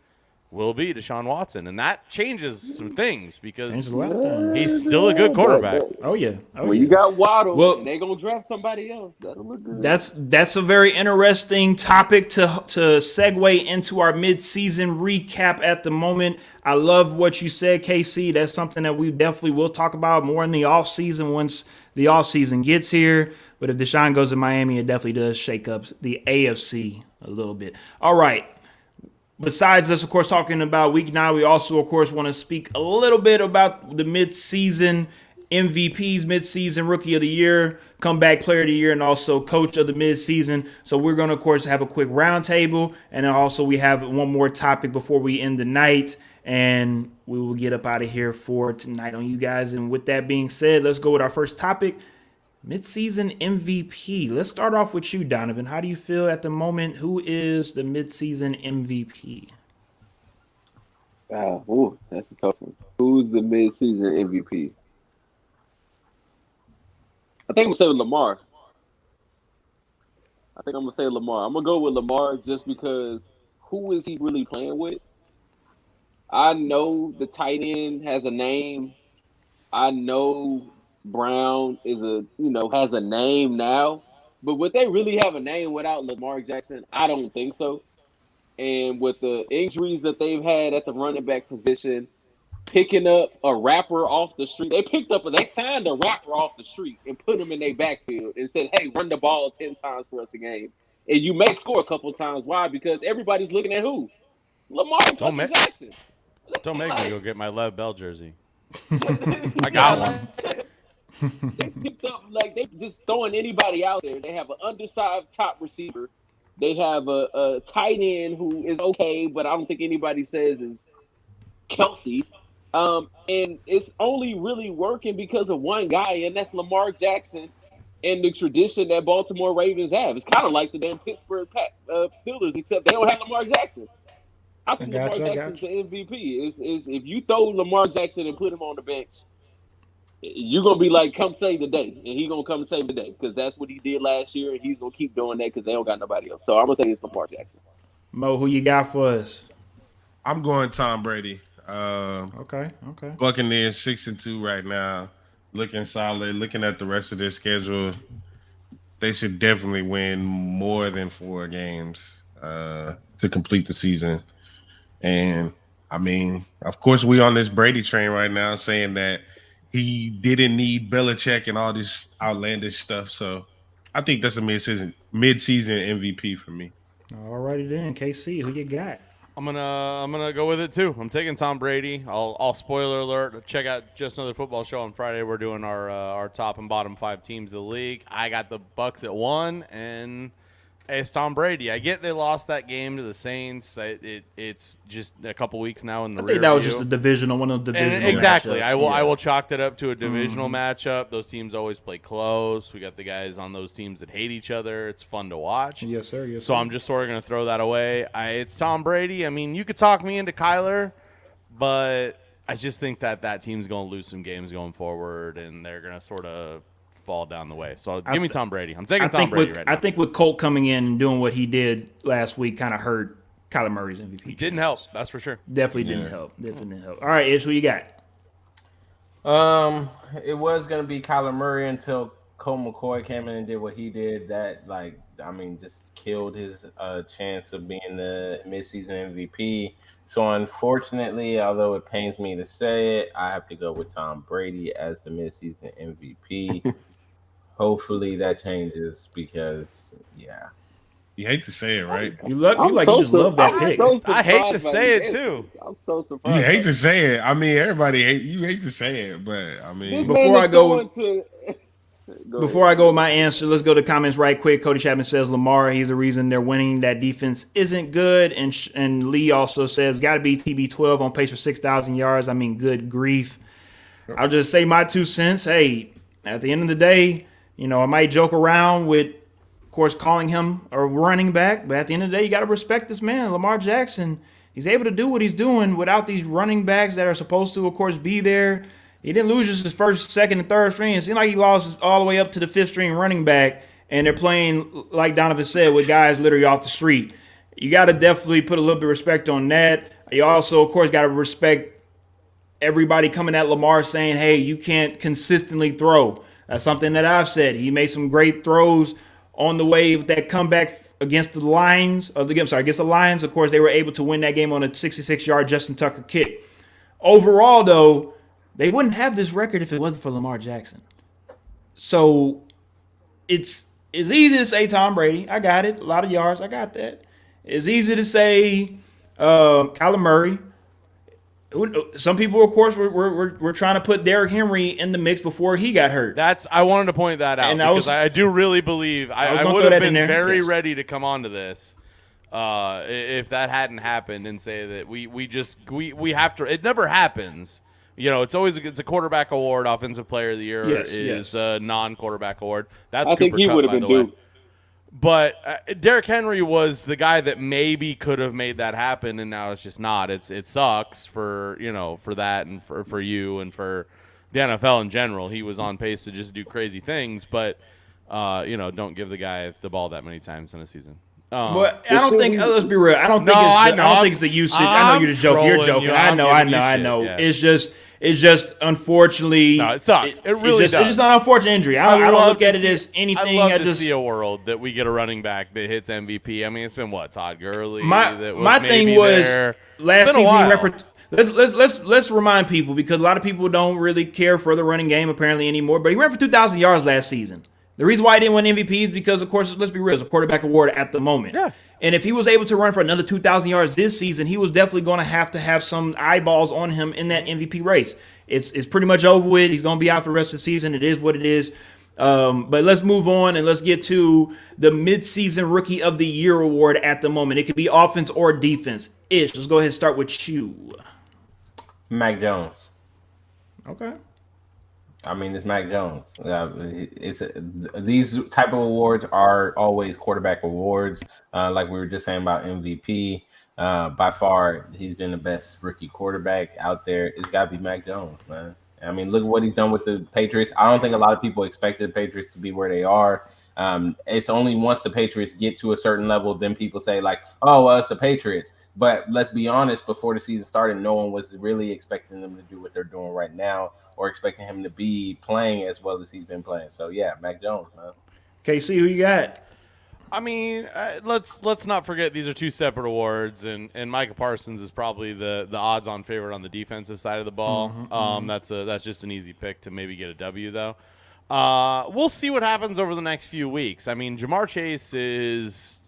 will be Deshaun Watson, and that changes some things because Changes a lot of things. he's still a good quarterback. Oh yeah. Oh, When yeah. you got Waddle, Well- and they gonna draft somebody else. That'll look good. That's a very interesting topic to segue into our mid-season recap at the moment. I love what you said, KC. That's something that we definitely will talk about more in the offseason once the offseason gets here. But if Deshaun goes to Miami, it definitely does shake up the AFC a little bit. All right. Besides us, of course, talking about week 9, we also, of course, want to speak a little bit about the mid-season MVPs, mid-season Rookie of the Year, Comeback Player of the Year, and also Coach of the mid-season. So we're going to, of course, have a quick roundtable, and then also we have one more topic before we end the night, and we will get up out of here for tonight on you guys. And with that being said, let's go with our first topic. Mid-season MVP. Let's start off with you, Donavon. How do you feel at the moment? Who is the mid-season MVP? That's a tough one. Who's the mid-season MVP? I think I'm gonna say Lamar. I'm gonna go with Lamar just because who is he really playing with? I know the tight end has a name. I know Brown has a name now, But would they really have a name without Lamar Jackson? I don't think so. And with the injuries that they've had at the running back position, picking up a rapper off the street, they signed a rapper off the street and put him in their backfield and said, "Hey, run the ball 10 times for us a game, and you may score a couple times." Why? Because everybody's looking at who? Lamar Jackson. Don't make me go get my Lev Bell jersey. I got one. They picked up they just throwing anybody out there. They have an undersized top receiver. They have a tight end who is okay, but I don't think anybody says is Kelsey. And it's only really working because of one guy, and that's Lamar Jackson and the tradition that Baltimore Ravens have. It's kind of like the damn Pittsburgh Steelers, except they don't have Lamar Jackson. I think Lamar Jackson's the MVP. Is if you throw Lamar Jackson and put him on the bench, you're going to be like, come save the day. And he's going to come save the day because that's what he did last year, and he's going to keep doing that because they don't got nobody else. So I'm going to say it's Lamar Jackson. Mo, who you got for us? I'm going Tom Brady. Okay. Buccaneers 6-2 right now, looking solid. Looking at the rest of their schedule, they should definitely win more than 4 games to complete the season. And I mean, of course, we on this Brady train right now, saying that he didn't need Belichick and all this outlandish stuff. So I think that's a mid-season MVP for me. All righty then, KC, who you got? I'm gonna go with it too. I'm taking Tom Brady. I'll spoiler alert. Check out Just Another Football Show on Friday. We're doing our top and bottom 5 teams of the league. I got the Bucs at 1, and it's Tom Brady. I get they lost that game to the Saints. It's just a couple weeks now in the rear I think that was view. just one of the divisional exactly. matchups. I will chalk that up to a divisional matchup. Those teams always play close. We got the guys on those teams that hate each other. It's fun to watch. Yes, sir. So I'm just sort of going to throw that away. It's Tom Brady. I mean, you could talk me into Kyler, but I just think that team's going to lose some games going forward, and they're going to sort of fall down the way. So give me Tom Brady. I'm taking Tom Brady right now. I think with Colt coming in and doing what he did last week kind of hurt Kyler Murray's MVP. Didn't help, that's for sure. Definitely didn't help. All right, Ish, who you got? It was gonna be Kyler Murray until Colt McCoy came in and did what he did. That just killed his chance of being the midseason MVP. So unfortunately, although it pains me to say it, I have to go with Tom Brady as the midseason MVP. Hopefully that changes because, yeah. You hate to say it, right? You just love that pick. I hate to say it too. I'm so surprised. You hate to say it. I mean, everybody hate to say it, but I mean, Before I go with my answer, let's go to comments right quick. Cody Chapman says Lamar, he's the reason they're winning. That defense isn't good. And Lee also says, got to be TB12 on pace for 6,000 yards. I mean, good grief. I'll just say my 2 cents. Hey, at the end of the day, I might joke around with, of course, calling him a running back. But at the end of the day, you got to respect this man, Lamar Jackson. He's able to do what he's doing without these running backs that are supposed to, of course, be there. He didn't lose just his first, second, and third string. It seemed like he lost all the way up to the 5th string running back, and they're playing, like Donavon said, with guys literally off the street. You got to definitely put a little bit of respect on that. You also, of course, got to respect everybody coming at Lamar saying, hey, you can't consistently throw. That's something that I've said. He made some great throws on the way with that comeback against the Lions. Against the Lions. Of course, they were able to win that game on a 66-yard Justin Tucker kick. Overall, though, they wouldn't have this record if it wasn't for Lamar Jackson. So it's easy to say Tom Brady. I got it. A lot of yards. I got that. It's easy to say Kyler Murray. Some people, of course, were trying to put Derrick Henry in the mix before he got hurt. I wanted to point that out because I do really believe I would have been very ready to come onto this if that hadn't happened and say that we have to. It never happens. It's a quarterback award. Offensive Player of the Year is a non-quarterback award. That's I think Cooper he Kupp, would have by been the way. due. But Derrick Henry was the guy that maybe could have made that happen, and now it's just not. It sucks for that and for you and for the NFL in general. He was on pace to just do crazy things, but don't give the guy the ball that many times in a season. But I don't think. Let's be real. I don't No, think it's. I I know. don't think it's the usage. I know you're just joking. You're trolling joking. you. I I'm know. giving you shit, yeah. It's just unfortunately. No, it sucks. It really It's does. just not an unfortunate injury. I don't love look to at it see- as anything. I love I to just see a world that we get a running back that hits MVP. I mean, it's been what, Todd Gurley? my that was my maybe thing was there. last It's been a season. He while. ran for. Let's remind people because a lot of people don't really care for the running game apparently anymore. But he ran for 2,000 yards last season. The reason why he didn't win MVP is because, of course, let's be real, it's a quarterback award at the moment. Yeah. And if he was able to run for another 2,000 yards this season, he was definitely going to have some eyeballs on him in that MVP race. It's pretty much over with. He's going to be out for the rest of the season. It is what it is. But let's move on and let's get to the midseason Rookie of the Year award at the moment. It could be offense or defense. Ish, let's go ahead and start with you. Mac Jones. Okay. I mean, it's Mac Jones. These type of awards are always quarterback awards. Like we were just saying about MVP. By far, he's been the best rookie quarterback out there. It's got to be Mac Jones, man. I mean, look at what he's done with the Patriots. I don't think a lot of people expected the Patriots to be where they are. It's only once the Patriots get to a certain level, then people say like, oh, well, it's the Patriots. But let's be honest, before the season started, no one was really expecting them to do what they're doing right now or expecting him to be playing as well as he's been playing. So, yeah, Mac Jones, man. KC, who you got? I mean, let's not forget these are two separate awards, and Micah Parsons is probably the odds-on favorite on the defensive side of the ball. That's just an easy pick to maybe get a W though. We'll see what happens over the next few weeks. I mean, Jamar Chase is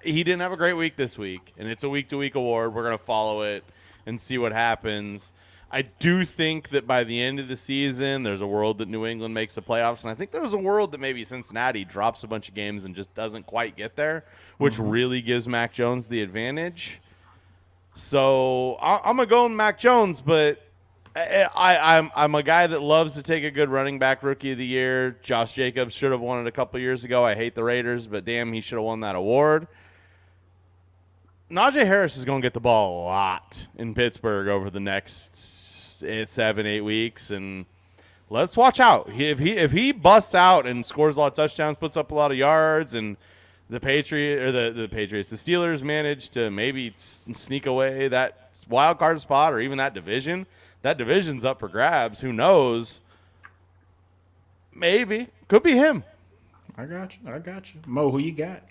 he didn't have a great week this week, and it's a week-to-week award. We're gonna follow it and see what happens. I do think that by the end of the season, there's a world that New England makes the playoffs, and I think there's a world that maybe Cincinnati drops a bunch of games and just doesn't quite get there, which really gives Mac Jones the advantage. So I'm gonna go with Mac Jones, but I'm a guy that loves to take a good running back Rookie of the Year. Josh Jacobs should have won it a couple years ago. I hate the Raiders, but damn, he should have won that award. Najee Harris is going to get the ball a lot in Pittsburgh over the next 7-8 weeks, and let's watch out. If he busts out and scores a lot of touchdowns, puts up a lot of yards, and the Steelers manage to maybe sneak away that wild card spot or even that division's up for grabs. Who knows? Maybe could be him. I got you. Mo, who you got?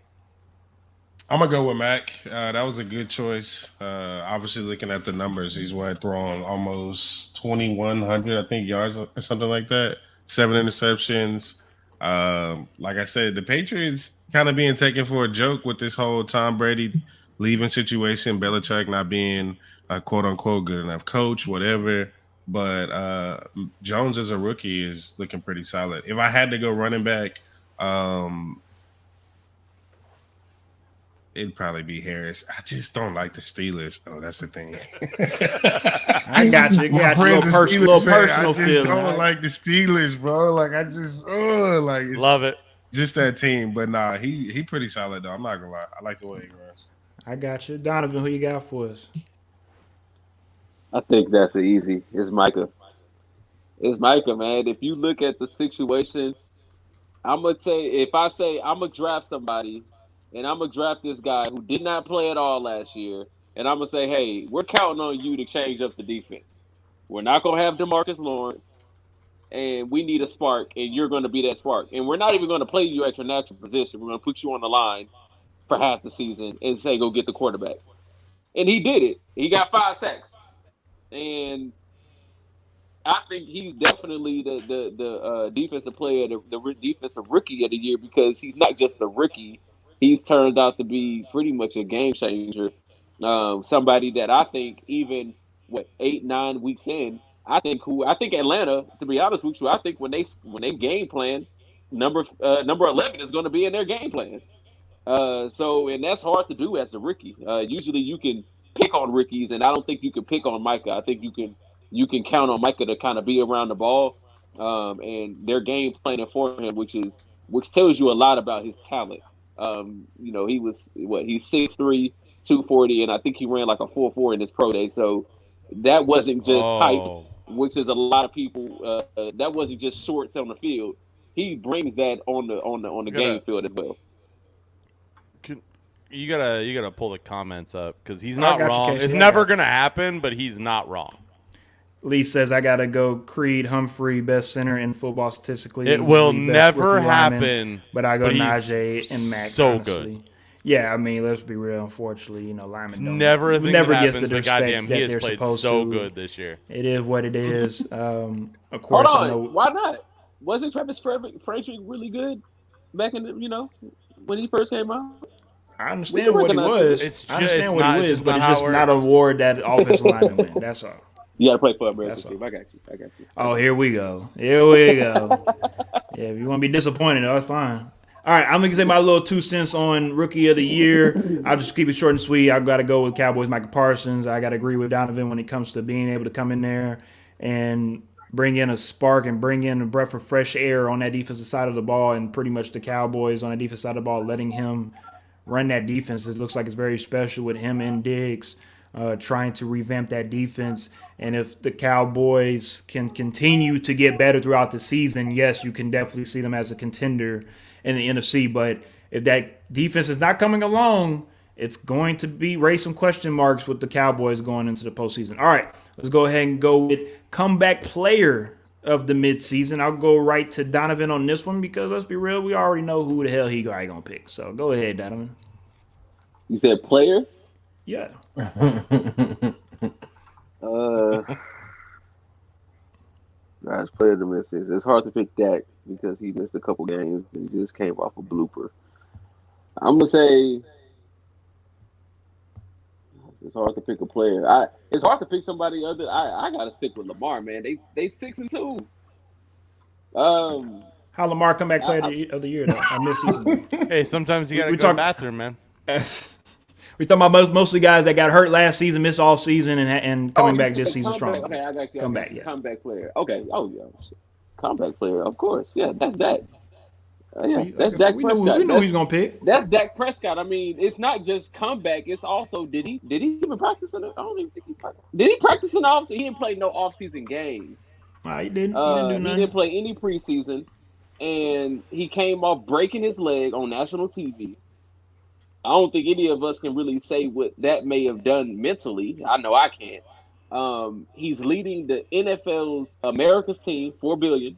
I'm gonna go with Mac. That was a good choice. Obviously, looking at the numbers, he's thrown almost 2,100, I think, yards or something like that. 7 interceptions. Like I said, the Patriots kind of being taken for a joke with this whole Tom Brady leaving situation, Belichick not being a quote unquote good enough coach, whatever. But Jones as a rookie is looking pretty solid. If I had to go running back, it'd probably be Harris. I just don't like the Steelers, though. That's the thing. I got you. My Got you. friend's a Little Steelers fan. personal I just feeling. don't like the Steelers, bro. Like I just it's Love it. Just that team, but nah, he pretty solid though. I'm not gonna lie. I like the way he runs. I got you. Donavon, who you got for us? I think that's easy. It's Micah. It's Micah, man. If you look at the situation, I'm gonna if I say I'm gonna draft somebody, and I'm gonna draft this guy who did not play at all last year, and I'm gonna say, hey, we're counting on you to change up the defense. We're not gonna have DeMarcus Lawrence, and we need a spark, and you're gonna be that spark. And we're not even gonna play you at your natural position. We're gonna put you on the line for half the season and say, go get the quarterback. And he did it. He got 5 sacks. And I think he's definitely the defensive player, the defensive rookie of the year, because he's not just a rookie. He's turned out to be pretty much a game changer. Somebody that I think even 8-9 weeks in, I think Atlanta, to be honest with you, I think when they game plan, number 11 is going to be in their game plan. And that's hard to do as a rookie. Usually you can pick on rookies, and I don't think you can pick on Micah. I think you can count on Micah to kind of be around the ball, and their game planning for him, which tells you a lot about his talent. He was he's 6'3", 240, and I think he ran like a 4.4 in his pro day. So that wasn't just hype, which is a lot of people. That wasn't just shorts on the field. He brings that on the game field as well. You gotta pull the comments up because he's not got you, wrong. Casey. It's I never got you. gonna happen, but he's not wrong. Lee says I gotta go. Creed Humphrey, best center in football statistically. It will easily best never rookie lineman, happen, but I go but he's Najee and Mac. so honestly. good. Yeah, I mean, let's be real. Unfortunately, linemen don't Never a thing never that gets happens, the but respect goddamn, that he has they're played supposed so to. good this year. It is what it is. Of Hold course, I on. know. Why not? Wasn't Travis Frederick really good back in the when he first came out? I understand what he recognize was. It's I understand just what not- he it's was, just but not it's how it just not an works. award that offensive lineman win. That's all. You gotta play for American That's all. team. I got you. Oh, here we go. Here we go. Yeah, if you want to be disappointed, that's fine. All right, I'm going to say my little 2 cents on Rookie of the Year. I'll just keep it short and sweet. I've got to go with Cowboys Michael Parsons. I got to agree with Donavon when it comes to being able to come in there and bring in a spark and bring in a breath of fresh air on that defensive side of the ball, and pretty much the Cowboys on the defensive side of the ball, letting him run that defense. It looks like it's very special with him and Diggs trying to revamp that defense. And if the Cowboys can continue to get better throughout the season, yes, you can definitely see them as a contender in the NFC. But if that defense is not coming along, it's going to raise some question marks with the Cowboys going into the postseason. All right, let's go ahead and go with comeback player of the midseason. I'll go right to Donavon on this one because let's be real, we already know who the hell he gonna pick. So go ahead, Donavon. You said player? Yeah. Guys, player to miss is. It's hard to pick Dak because he missed a couple games and he just came off a blooper. I'm gonna say it's hard to pick a player. It's hard to pick somebody other. I gotta stick with Lamar, man. They 6-2. How Lamar comeback player of the year though? Midseason. Hey, sometimes you gotta we go to the talk- bathroom, man. We talking about mostly guys that got hurt last season, missed all season, and coming back this season comeback. strong. Okay, I got you. Comeback, yeah. Comeback player. Okay. Oh yeah. Comeback player. Of course. Yeah, that's Dak. That's Dak we Prescott. know who he's gonna pick. That's Dak Prescott. I mean, it's not just comeback. It's also did he even practice in it? I don't even think he practiced. Did he practice in the offseason? He didn't play no offseason games. He didn't. He didn't do He nothing. didn't play any preseason, and he came off breaking his leg on national TV. I don't think any of us can really say what that may have done mentally. I know I can't. He's leading the NFL's America's team, $4 billion.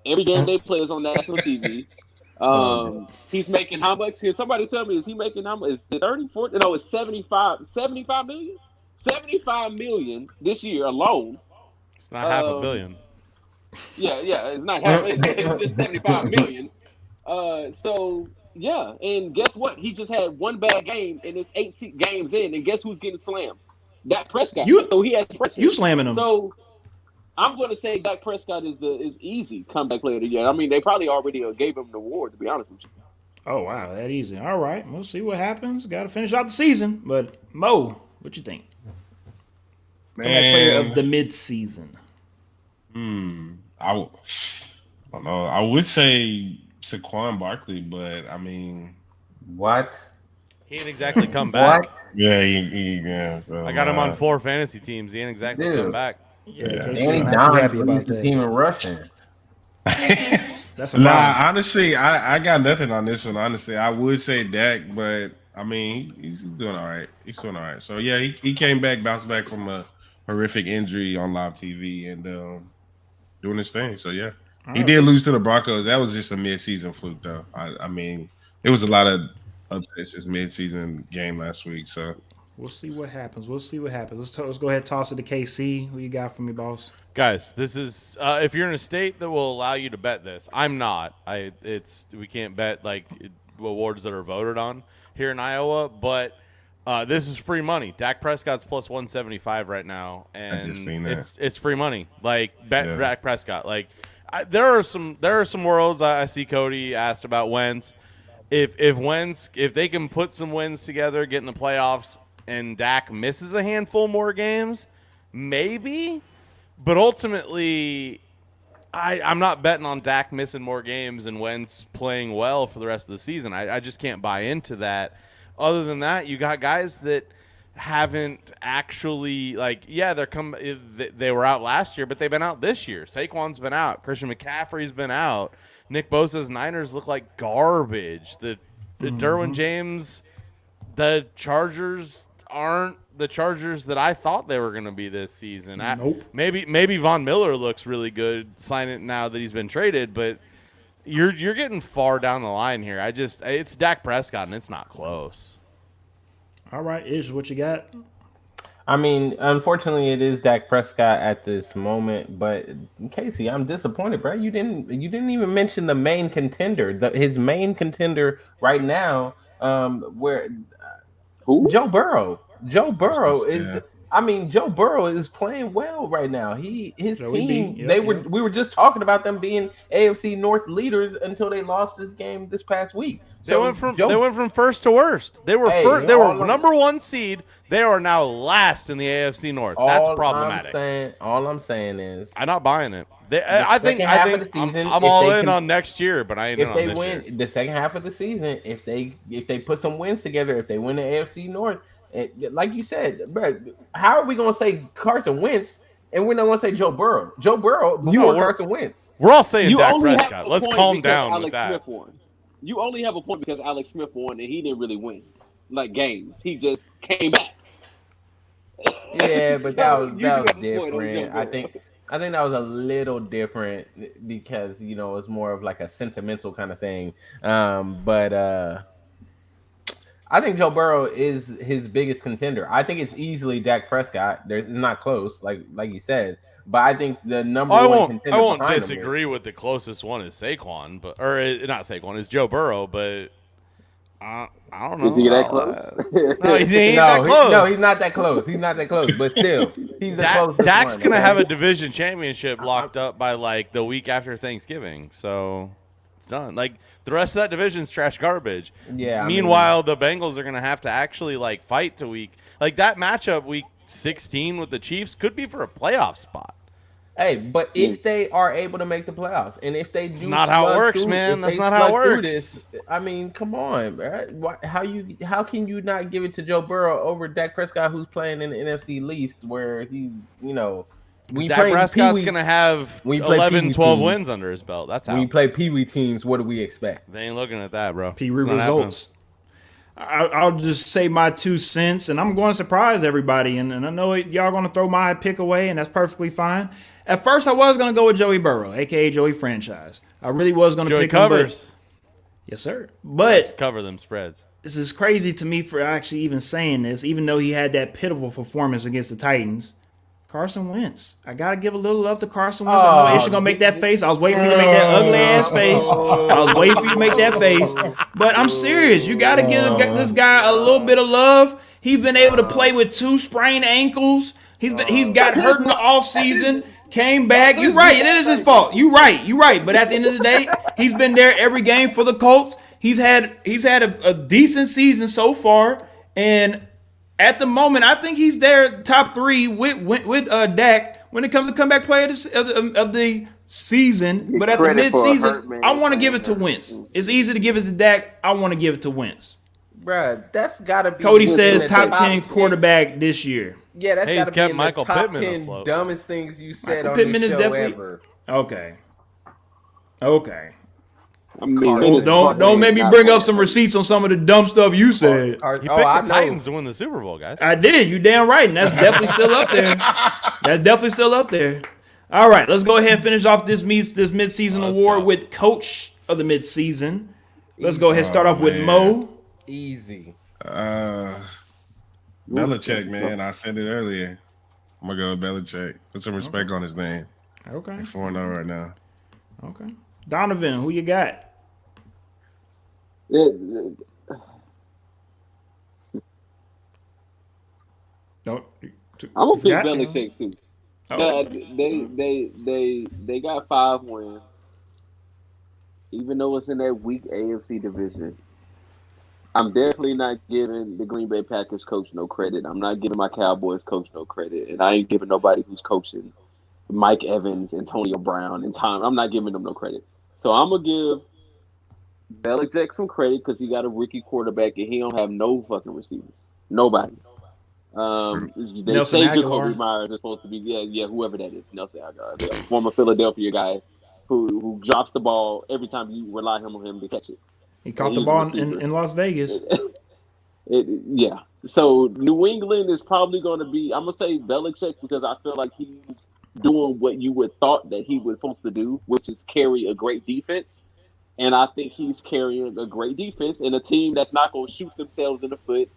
Every game they play is on national TV. He's making how much? Can somebody tell me, is he making how much? Is it 30, 40? No, it's 75 million? 75 million this year alone. It's not half a billion. Yeah, it's not half. It's just 75 million. So yeah, and guess what? He just had one bad game, and it's 8 games in, and guess who's getting slammed? Dak Prescott. So he has pressure. You slamming him. So I'm going to say Dak Prescott is easy comeback player of the year. I mean, they probably already gave him the award, to be honest with you. Oh wow, that easy. All right, we'll see what happens. Got to finish out the season, but Mo, what you think? Comeback player of the mid-season. I don't know. I would say Saquon Barkley, but I mean, What? He ain't exactly come back. What? yeah. So, I got him on 4 fantasy teams. He ain't exactly Dude. come back. Yeah, Yeah. Casey's Danny not too Dimes happy about leads the that. team in rushing. That's a problem. honestly, I got nothing on this one. Honestly, I would say Dak, but I mean, he's doing all right. He's doing all right. So yeah, he came back, bounced back from a horrific injury on live TV, and doing his thing. So yeah, he did lose to the Broncos. That was just a mid-season fluke, though. I mean, it was a lot of upsets this mid-season game last week. So We'll see what happens. Let's go ahead and toss it to KC. Who you got for me, boss? Guys, this is if you're in a state that will allow you to bet this. I'm not. We can't bet like awards that are voted on here in Iowa, but this is free money. Dak Prescott's plus 175 right now, and I just seen that. it's free money. Like bet Yeah. Dak Prescott. Like there are some worlds. I see Cody asked about Wentz. If they can put some wins together, get in the playoffs, and Dak misses a handful more games, maybe. But ultimately, I'm not betting on Dak missing more games and Wentz playing well for the rest of the season. I just can't buy into that. Other than that, you got guys that haven't actually they were out last year, but they've been out this year. Saquon's been out. Christian McCaffrey's been out. Nick Bosa's Niners look like garbage. The Derwin James, the Chargers aren't the Chargers that I thought they were going to be this season. Nope. Maybe Von Miller looks really good signing now that he's been traded, but you're getting far down the line here. It's Dak Prescott and it's not close. All right, Ish, what you got? I mean, unfortunately, it is Dak Prescott at this moment. But Casey, I'm disappointed, bro. You didn't even mention the main contender. His main contender right now, Who? Joe Burrow. Joe Burrow is. Yeah. I mean, Joe Burrow is playing well right now. His Joey team. B. Yep, yep. We were just talking about them being AFC North leaders until they lost this game this past week. They went from first to worst. They were they were number 1 seed. They are now last in the AFC North. That's problematic. All I'm saying is I'm not buying it. I think I'm all in on next year, but I ain't in on this year. The second half of the season, if they put some wins together, if they win the AFC North, like you said, bro, how are we gonna say Carson Wentz and we're not gonna say Joe Burrow? Joe Burrow before Carson Wentz. We're all saying You Dak only have Prescott. a Let's point calm because down Alex with that. Smith won. You only have a point because Alex Smith won and he didn't really win like games. He just came back. Yeah, but that was You got the point on different. Joe I think that was a little different because it was more of like a sentimental kind of thing. But I think Joe Burrow is his biggest contender. I think it's easily Dak Prescott. It's not close, like you said. But I think the number one contender. I won't behind disagree with the closest one is Saquon, not Saquon. Is Joe Burrow, but I don't know. Is he that close? No, he ain't that close. No, he's not that close. He's not that close. But still, he's the closest. Dak's one, gonna okay? have a division championship locked up by like the week after Thanksgiving, so it's done. Like the rest of that division's trash garbage. Yeah. Meanwhile, the Bengals are gonna have to actually like fight to week. Like that matchup week 16 with the Chiefs could be for a playoff spot. Hey, but if they are able to make the playoffs, and if they do, It's not how it works, man. That's not how it works. I mean, come on, bro. How can you not give it to Joe Burrow over Dak Prescott, who's playing in the NFC least, where he, Dak Prescott's going to have 11, 12 wins under his belt. That's how. When you play Pee Wee teams, what do we expect? They ain't looking at that, bro. Pee Wee results. I'll just say my 2 cents, and I'm going to surprise everybody. And I know y'all going to throw my pick away, and that's perfectly fine. At first, I was going to go with Joey Burrow, a.k.a. Joey Franchise. I really was going to pick covers. him. Yes, sir. But let's cover them spreads. This is crazy to me for actually even saying this, even though he had that pitiful performance against the Titans. Carson Wentz. I got to give a little love to Carson Wentz. I know Ish is going to make that face. I was waiting for you to make that ugly-ass face. I was waiting for you to make that face. But I'm serious. You got to give this guy a little bit of love. He's been able to play with 2 sprained ankles. He's got hurt in the offseason. Came back. You're right. It is his fault. You're right. But at the end of the day, he's been there every game for the Colts. He's had a decent season so far. And at the moment, I think he's there top 3 with Dak when it comes to comeback player of the season. But at the midseason, I want to give it to Wentz. It's easy to give it to Dak. I want to give it to Wentz. Bruh, that's got to be. Cody says top 10 quarterback this year. Yeah, that's got to be in Michael the top Pittman 10 afloat. dumbest things you said Michael on Pittman this is show definitely ever. Okay. I mean, Don't make me bring up some receipts on some of the dumb stuff you said. You picked I the know. Titans to win the Super Bowl, guys. I did. You damn right, and that's definitely still up there. All right, let's go ahead and finish off this midseason award with Coach of the Midseason. Let's go ahead and start off with Mo. Easy. Belichick, man. I said it earlier. I'm gonna go with Belichick. Put some respect on his name. Okay. 4-0 right now. Okay. Donavon, who you got? I'm gonna pick Belichick too. They got 5 wins, even though it's in that weak AFC division. I'm definitely not giving the Green Bay Packers coach no credit. I'm not giving my Cowboys coach no credit, and I ain't giving nobody who's coaching Mike Evans, Antonio Brown, and Tom. I'm not giving them no credit. So I'm gonna give Belichick some credit because he got a rookie quarterback and he don't have no fucking receivers. Nobody. They Nelson say Aguilar. Jacoby Myers is supposed to be whoever that is. Nelson Aguilar, the former Philadelphia guy who drops the ball every time you rely on him to catch it. He caught He's the a ball receiver. in Las Vegas. Yeah. So New England is probably going to be. I'm gonna say Belichick because I feel like he's doing what you would thought that he was supposed to do, which is carry a great defense. And I think he's carrying a great defense and a team that's not going to shoot themselves in the foot.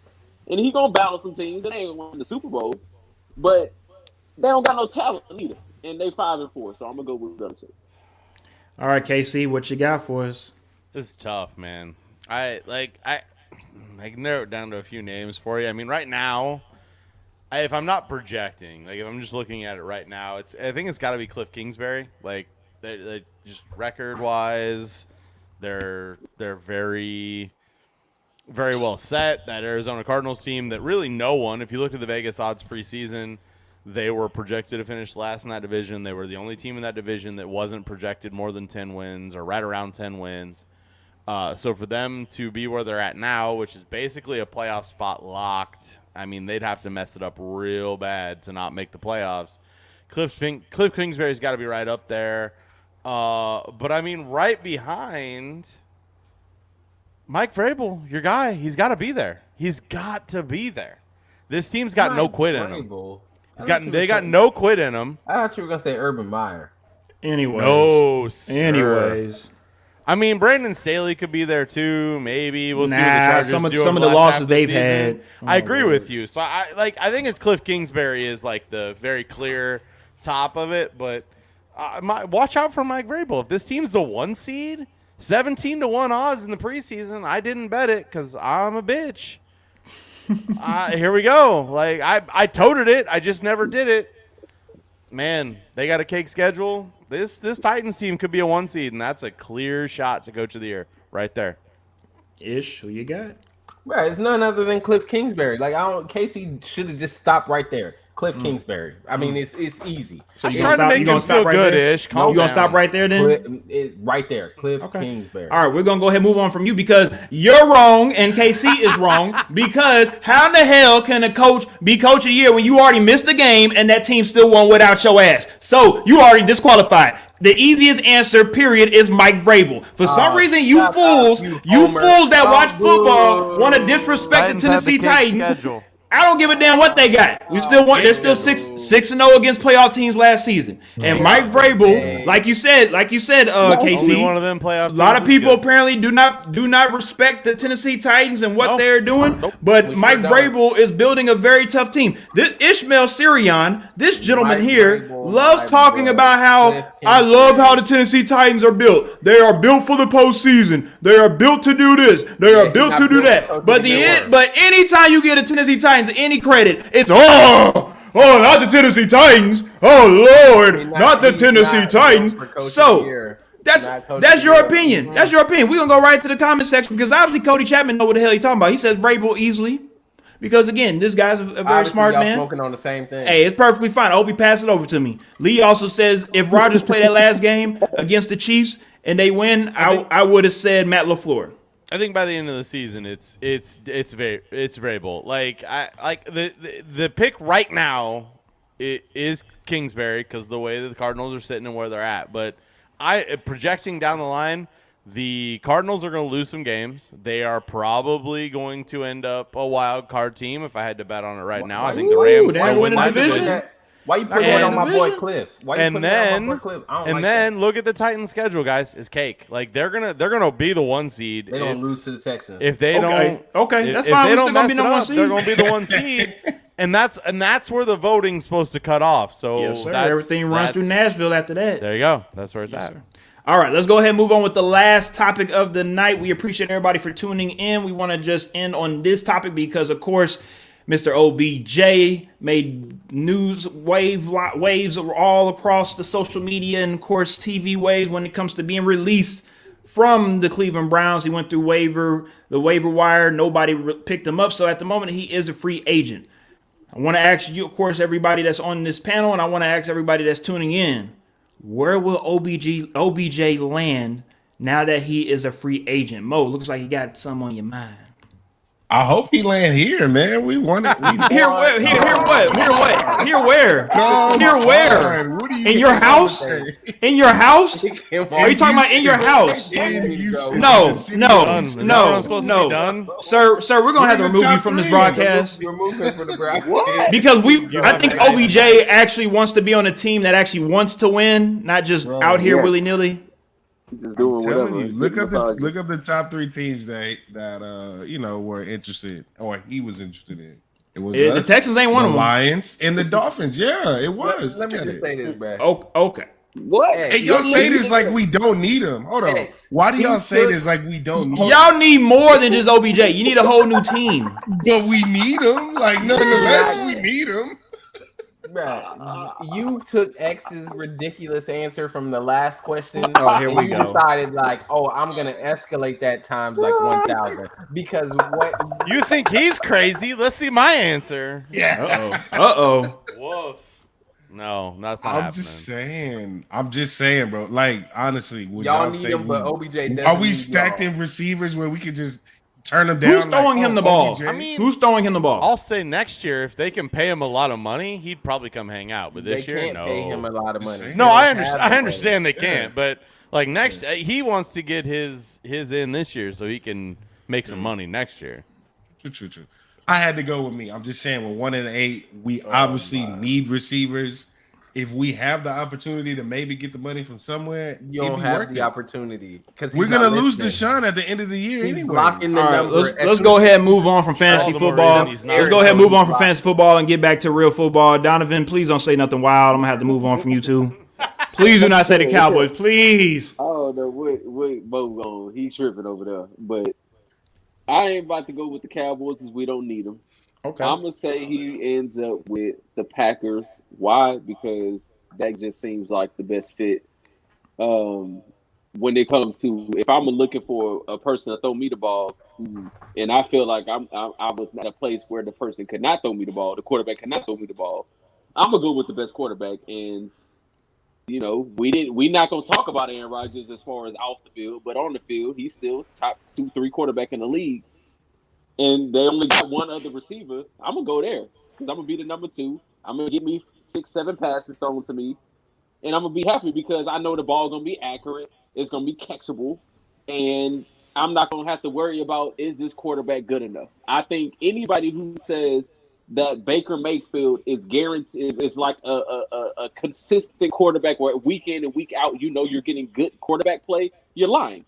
And he's going to balance some teams that ain't going to win the Super Bowl, but they don't got no talent either. And they 5-4, so I'm gonna go with Belichick. All right, KC, what you got for us? This is tough, man. I can narrow it down to a few names for you. I mean, right now, if I'm not projecting, like if I'm just looking at it right now, I think it's got to be Cliff Kingsbury. Like, they just record wise, they're very, very well set. That Arizona Cardinals team that really no one, if you look at the Vegas odds preseason, they were projected to finish last in that division. They were the only team in that division that wasn't projected more than 10 wins or right around 10 wins. So for them to be where they're at now, which is basically a playoff spot locked, I mean, they'd have to mess it up real bad to not make the playoffs. Cliff Kingsbury's got to be right up there. But, I mean, right behind Mike Vrabel, your guy, he's got to be there. He's got to be there. This team's got no quit in him. They got no quit in them. I thought you were gonna say Urban Meyer. Anyways. No, sir. Anyways. I mean, Brandon Staley could be there too. Maybe we'll see what the Nah, Chargers some of do the over last losses half of the they've season. had. I agree with you. So I think it's Cliff Kingsbury is like the very clear top of it. But watch out for Mike Vrabel. If this team's the 1 seed, 17-1 odds in the preseason, I didn't bet it because I'm a bitch. Here we go. Like I toted it. I just never did it. Man, they got a cake schedule. This Titans team could be a 1 seed, and that's a clear shot to Coach of the Year right there. Ish, who you got? Right, it's none other than Cliff Kingsbury. Like Casey should have just stopped right there. Cliff Kingsbury. I mean, it's easy. So I'm you trying to make him feel good-ish. You Calm gonna down. stop right there then? Right there, Cliff Okay. Kingsbury. All right, we're gonna go ahead and move on from you because you're wrong and KC is wrong. Because how in the hell can a coach be coach of the year when you already missed the game and that team still won without your ass? So you already disqualified. The easiest answer, period, is Mike Vrabel. For some reason, you fools that watch football want to disrespect the Tennessee Titans. Schedule. I don't give a damn what they got. We still want. They're still 6-0 against playoff teams last season. And Mike Vrabel, like you said, KC. Only one of them playoff A lot teams of is people good. apparently do not respect the Tennessee Titans and what Nope. they're doing. Nope. But We Mike sure don't. Vrabel is building a very tough team. This Ishmael Sirianni, this gentleman Mike here, Vrabel, loves my talking boy. about how Cliff I Kingsbury. love how the Tennessee Titans are built. They are built for the postseason. They are built to do this. They are he's built not to do built that. to But do that. but anytime you get a Tennessee Titans any credit, it's not the Tennessee Titans. Oh Lord, not the Tennessee Titans. So that's your opinion. That's your opinion. We're gonna go right to the comment section because obviously Cody Chapman know what the hell he's talking about. He says Vrabel easily. Because again, this guy's a very Obviously, smart y'all man. smoking on the same thing. Hey, it's perfectly fine. I hope he passed it over to me. Lee also says if Rodgers played that last game against the Chiefs and they win, I would have said Matt LaFleur. I think by the end of the season, it's Vrabel. Like the pick right now is Kingsbury because the way that the Cardinals are sitting and where they're at. But projecting down the line, the Cardinals are going to lose some games. They are probably going to end up a wild card team. If I had to bet on it right now, I think the Rams they still win win the that division. division. Why you putting And- it on my boy Cliff? Why you And putting it on then, my boy Cliff? I don't and like then look at the Titans' schedule, guys. It's cake. Like they're gonna be the 1 seed. that. They're gonna It's- lose to the Texans. if they Okay. don't. Okay, that's if fine. They We're don't still gonna mess be it the 1 up, seed. They're gonna be the 1 seed, and that's where the voting's supposed to cut off. So Yes, sir. that's- Everything runs through that's- Nashville after that. There you go. That's where it's at. All right, let's go ahead and move on with the last topic of the night. We appreciate everybody for tuning in. We want to just end on this topic because, of course, Mr. OBJ made news waves all across the social media and, of course, TV waves when it comes to being released from the Cleveland Browns. He went through the waiver wire. Nobody picked him up. So at the moment, he is a free agent. I want to ask you, of course, everybody that's on this panel, and I want to ask everybody that's tuning in, where will OBJ land now that he is a free agent? Mo, looks like you got some on your mind. I hope he land here, man. We want it. Here what? Come Here where? on. What are you In your house? In your house? Are you talking about in your house? No. Sir, we're gonna have to remove you from this broadcast. Remove him from the broadcast. Because I think OBJ actually wants to be on a team that actually wants to win, not just out here willy nilly. Just doing I'm telling whatever. you, look up the top 3 teams that were interested or he was interested in. It was The Texans ain't one the of them. Lions and the Dolphins. Yeah, it was. Let me just say this, bro. Okay. What? Hey, y'all say this like we don't need him. Hold on. Why do y'all say this like we don't need him? Y'all need more than just OBJ. You need a whole new team. But we need him. Like, nonetheless, we need him. Bruh, you took X's ridiculous answer from the last question. Oh, here we and you go. decided I'm gonna escalate that times 1,000 because what You think he's crazy? Let's see my answer. Yeah. Uh-oh. Woof. No, that's not I'm happening. just saying, bro. Like, honestly, would y'all say need him, but OBJ doesn't. are we need stacked y'all. in receivers where we could just turn them down? Who's throwing him the ball? OBJ? I mean, Who's throwing him the ball? I'll say next year if they can pay him a lot of money, he'd probably come hang out. But this They year, can't no. pay him a lot of money. No, They I don't understand. have I the understand they money. can't, but next, he wants to get his in this year so he can make some money next year. True. I had to go with me. I'm just saying, with 1 and 8, we obviously need receivers. If we have the opportunity to maybe get the money from somewhere, You don't have the opportunity because We're gonna lose Deshaun at the end of the year He's anyway. blocking the All right, number. let's go ahead and move on from fantasy All the more football. reason he's not Let's go ahead and move on from blocked. fantasy football and get back to real football. Donovan, please don't say nothing wild. I'm gonna have to move on from you too. Please do not say the Cowboys, please. Oh no, wait, Bo gone. He tripping over there. But I ain't about to go with the Cowboys because we don't need them. Okay. I'm gonna say he ends up with the Packers. Why? Because that just seems like the best fit. When it comes to if I'm looking for a person to throw me the ball, and I feel like I was at a place where the person could not throw me the ball, the quarterback cannot throw me the ball. I'm gonna go with the best quarterback, and we not gonna talk about Aaron Rodgers as far as off the field, but on the field, he's still top 2-3 quarterback in the league. And they only got one other receiver. I'm gonna go there because I'm gonna be the number 2. I'm gonna get me 6-7 passes thrown to me, and I'm gonna be happy because I know the ball's gonna be accurate. It's gonna be catchable, and I'm not gonna have to worry about is this quarterback good enough. I think anybody who says that Baker Mayfield is guaranteed is like a consistent quarterback where week in and week out you're getting good quarterback play, you're lying.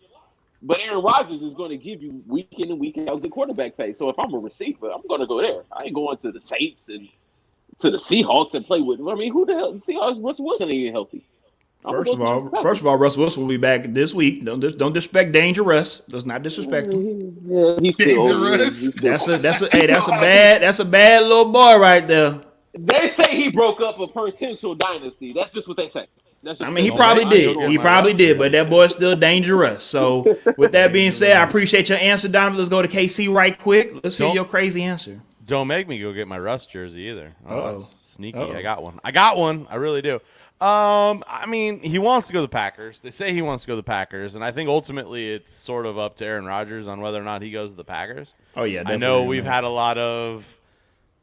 But Aaron Rodgers is going to give you week in and week out good quarterback play. So if I'm a receiver, I'm going to go there. I ain't going to the Saints and to the Seahawks and play with them. I mean, who the hell? The Seahawks, Russell Wilson ain't even healthy. First of all, Russell Wilson will be back this week. Don't disrespect Dangerous. Does not disrespect him. Yeah, he's still Dangerous. That's a bad little boy right there. They say he broke up a potential dynasty. That's just what they say. I mean, he probably did. He probably did, but that boy's still dangerous. So, with that being said, I appreciate your answer, Donovan. Let's go to KC right quick. Let's hear your crazy answer. Don't make me go get my Russ jersey either. Oh, that's sneaky. Uh-oh. I got one. I really do. I mean, he wants to go to the Packers. They say he wants to go to the Packers, and I think ultimately it's sort of up to Aaron Rodgers on whether or not he goes to the Packers. Oh, yeah, I know we've had a lot of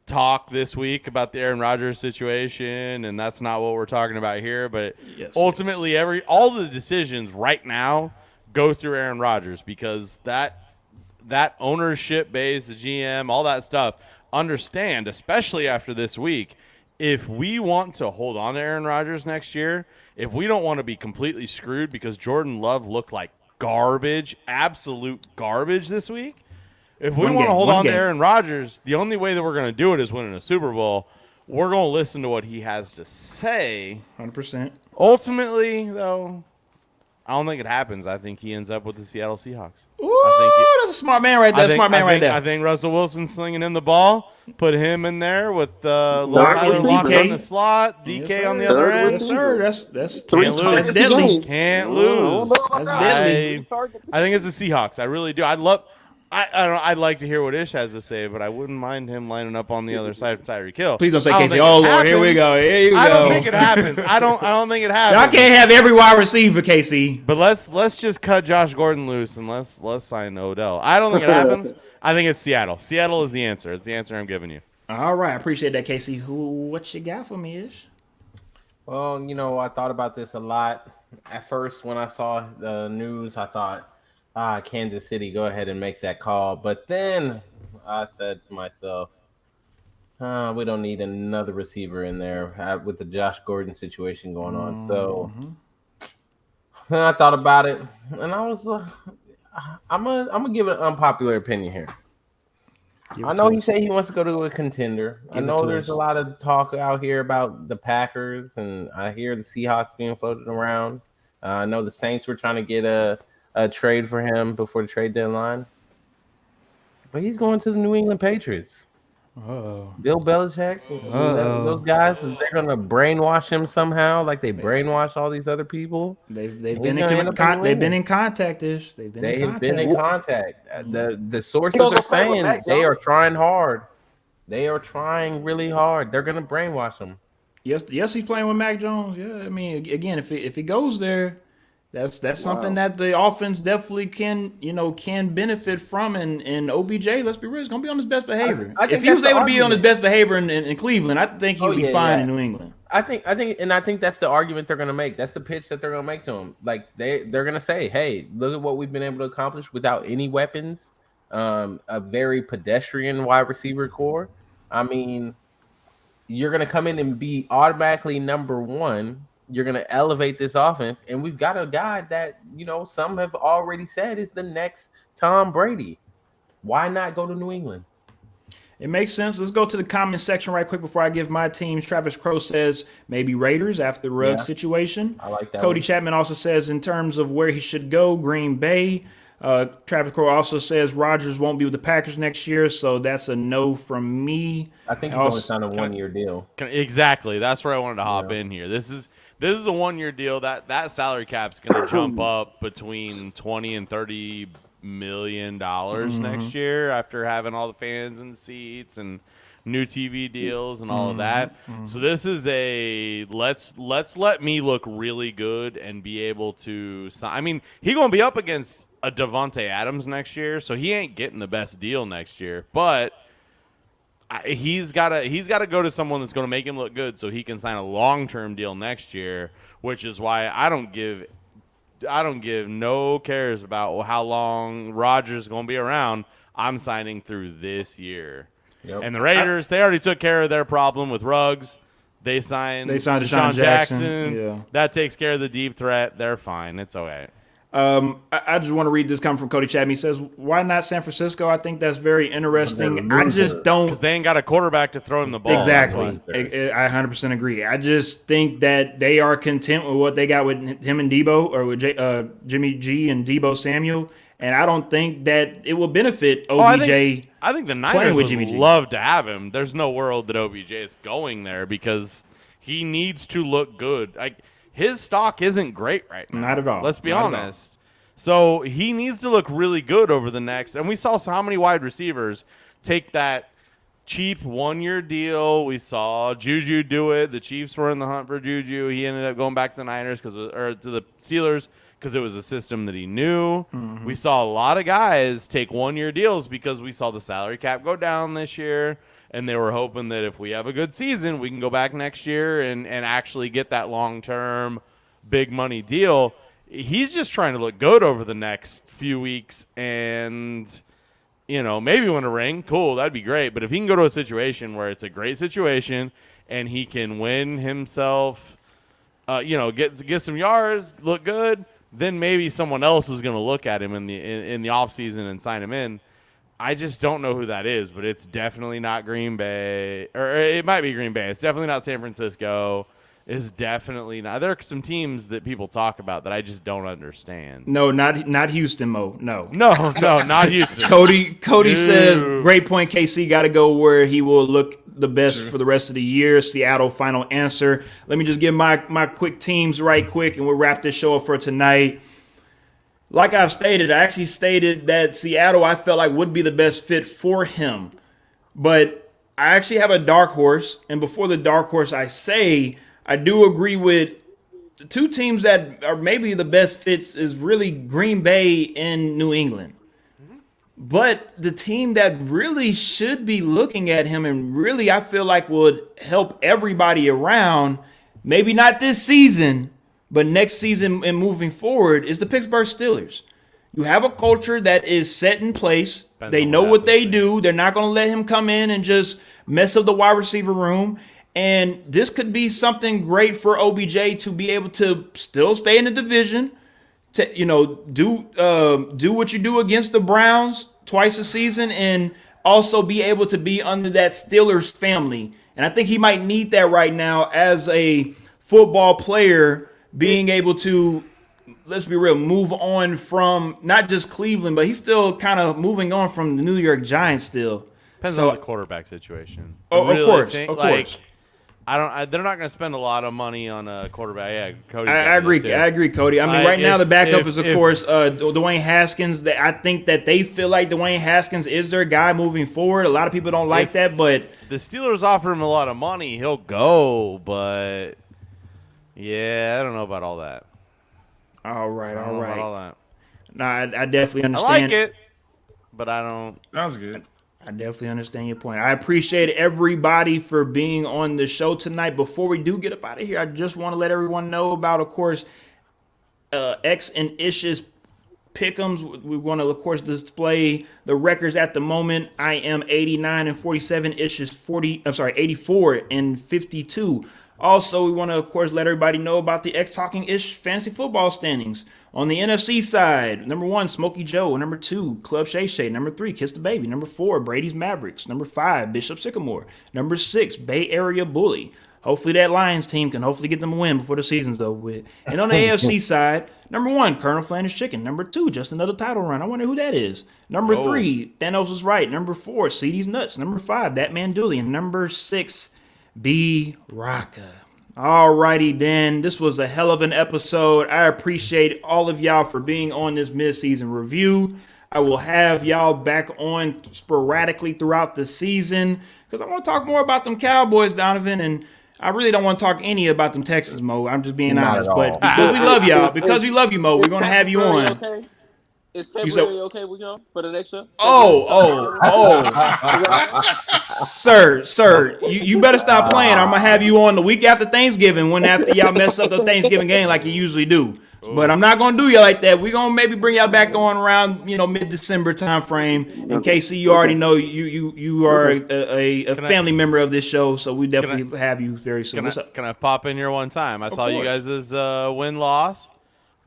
talk this week about the Aaron Rodgers situation, and that's not what we're talking about here. But ultimately, all the decisions right now go through Aaron Rodgers because that ownership base, the GM, all that stuff. Understand, especially after this week, if we want to hold on to Aaron Rodgers next year, if we don't want to be completely screwed because Jordan Love looked like garbage, absolute garbage this week. If we want to hold on to Aaron Rodgers, the only way that we're going to do it is winning a Super Bowl. We're going to listen to what he has to say. 100%. Ultimately, though, I don't think it happens. I think he ends up with the Seattle Seahawks. Ooh, that's a smart man right there. I think Russell Wilson slinging in the ball, put him in there with Little Tyler locked on the slot, DK on the other end. Yes, sir. That's Can't lose. That's deadly. Can't lose. That's deadly. I think it's the Seahawks. I really do. I'd like to hear what Ish has to say, but I wouldn't mind him lining up on the other side of Tyreek Hill. Please don't say I Casey. think Oh it Lord, here we happens. go. Here you go. I don't think it happens. I don't think it happens. Y'all can't have every wide receiver, Casey. But let's just cut Josh Gordon loose and let's sign Odell. I don't think it happens. I think it's Seattle. Seattle is the answer. It's the answer I'm giving you. All right, I appreciate that, Casey. What you got for me, Ish? Well, I thought about this a lot. At first, when I saw the news, I thought, Kansas City, go ahead and make that call. But then I said to myself, we don't need another receiver in there with the Josh Gordon situation going on. So then I thought about it, and I was like, I'm gonna give an unpopular opinion here. I know he said he wants to go to a contender. I know there's a lot of talk out here about the Packers, and I hear the Seahawks being floated around. I know the Saints were trying to get a trade for him before the trade deadline. But he's going to the New England Patriots. Oh, Bill Belichick, those guys, they're going to brainwash him somehow, like they brainwash all these other people. they've been in contact. Ish. They've been in contact. The sources are saying they are trying hard. They are trying really hard. They're going to brainwash him. Yes, he's playing with Mac Jones. Yeah, I mean, again, if he goes there, that's something that the offense definitely can benefit from. And OBJ, let's be real, he's gonna be on his best behavior. If he was able to be on his best behavior in Cleveland, I think he would be fine in New England. I think that's the argument they're gonna make. That's the pitch that they're gonna make to him. Like they're gonna say, hey, look at what we've been able to accomplish without any weapons. A very pedestrian wide receiver core. I mean, you're going to come in and be automatically number one. You're going to elevate this offense. And we've got a guy that, some have already said is the next Tom Brady. Why not go to New England? It makes sense. Let's go to the comment section right quick before I give my teams. Travis Crowe says maybe Raiders after the Ruggs situation. I like that. Cody Chapman also says in terms of where he should go, Green Bay. Travis Crowe also says Rodgers won't be with the Packers next year, so that's a no from me. I think he's only signed a 1-year deal. Exactly. That's where I wanted to hop in here. This is a 1-year deal. That salary cap's going to jump up between $20 and $30 million next year after having all the fans in the seats and new TV deals and all of that. So this is a let's let me look really good and be able to sign. I mean, he's going to be up against a Devontae Adams next year, so he ain't getting the best deal next year. But he's got to go to someone that's going to make him look good so he can sign a long-term deal next year, which is why I don't give no cares about how long Rodgers is going to be around. I'm signing through this year. Yep. And the Raiders, they already took care of their problem with Ruggs. They signed Deshaun Jackson. Yeah. That takes care of the deep threat. They're fine. It's okay. I just want to read this coming from Cody Chapman. He says, why not San Francisco? I think that's very interesting. I just don't. Because they ain't got a quarterback to throw him the ball. Exactly. I 100% agree. I just think that they are content with what they got with him and Debo, or with Jimmy G and Debo Samuel. And I don't think that it will benefit OBJ. I think the Niners would love to have him. There's no world that OBJ is going there because he needs to look good. His stock isn't great right now. Not at all. Let's be honest. So he needs to look really good over the next. And we saw how many wide receivers take that cheap 1-year deal. We saw Juju do it. The Chiefs were in the hunt for Juju. He ended up going back to the Niners or to the Steelers because it was a system that he knew. Mm-hmm. We saw a lot of guys take 1-year deals because we saw the salary cap go down this year. And they were hoping that if we have a good season, we can go back next year and actually get that long-term big money deal. He's just trying to look good over the next few weeks and, maybe win a ring. Cool, that'd be great. But if he can go to a situation where it's a great situation and he can win himself, get some yards, look good, then maybe someone else is going to look at him in the offseason and sign him in. I just don't know who that is, but it's definitely not Green Bay. Or it might be Green Bay. It's definitely not San Francisco. It's definitely not. There are some teams that people talk about that I just don't understand. No, not Houston, Mo. No, not Houston. Cody says, great point, KC. Got to go where he will look the best for the rest of the year. Seattle, final answer. Let me just give my quick teams right quick, and we'll wrap this show up for tonight. like I've stated, I actually stated that Seattle I felt like would be the best fit for him. But I actually have a dark horse. And before the dark horse, I say I do agree with the two teams that are maybe the best fits is really Green Bay and New England. But the team that really should be looking at him and really I feel like would help everybody around, maybe not this season, but next season and moving forward, is the Pittsburgh Steelers. You have a culture that is set in place. They know what they do. They're not going to let him come in and just mess up the wide receiver room. And this could be something great for OBJ to be able to still stay in the division, to, do what you do against the Browns twice a season, and also be able to be under that Steelers family. And I think he might need that right now as a football player, being able to, let's be real, move on from not just Cleveland, but he's still kind of moving on from the New York Giants still. Depends on the quarterback situation. Of course. They're not going to spend a lot of money on a quarterback. Yeah, Cody. I agree, Cody. I mean, right now the backup is, of course, Dwayne Haskins. I think that they feel like Dwayne Haskins is their guy moving forward. A lot of people don't like that, but the Steelers offer him a lot of money, he'll go. But yeah, I don't know about all that. All right. About all that. No, I definitely understand. I like it, but I don't. Sounds good. I definitely understand your point. I appreciate everybody for being on the show tonight. Before we do get up out of here, I just want to let everyone know about, of course, X and Ish's pick'ems. We want to, of course, display the records at the moment. I am 89-47. Ish is 84-52. Also, we want to, of course, let everybody know about the XtalknIsh fantasy football standings. On the NFC side, number 1, Smokey Joe. Number 2, Club Shay Shay. Number 3, Kiss the Baby. Number 4, Brady's Mavericks. Number 5, Bishop Sycamore. Number 6, Bay Area Bully. Hopefully that Lions team can hopefully get them a win before the season's over with. And on the AFC side, number 1, Colonel Flanders Chicken. Number 2, just another title run. I wonder who that is. Number 3, Thanos is right. Number 4, CD's Nuts. Number 5, That Man Dooley. And number 6, B Rocka. Alrighty then, this was a hell of an episode. I appreciate all of y'all for being on this mid-season review. I will have y'all back on sporadically throughout the season because I want to talk more about them Cowboys, Donavon, and I really don't want to talk any about them Texans, Mo. I'm just being honest, but because we love y'all, because we love you, Mo, we're going to have you on. Okay? Is February okay with y'all for the next show? Sir, you better stop playing. I'm gonna have you on the week after Thanksgiving, when after y'all mess up the Thanksgiving game like you usually do. But I'm not gonna do you like that. We're gonna maybe bring y'all back on around mid-December time frame. In case you already know you are a family member of this show, so we definitely have you very soon. Can I pop in here one time? I saw you guys' win-loss.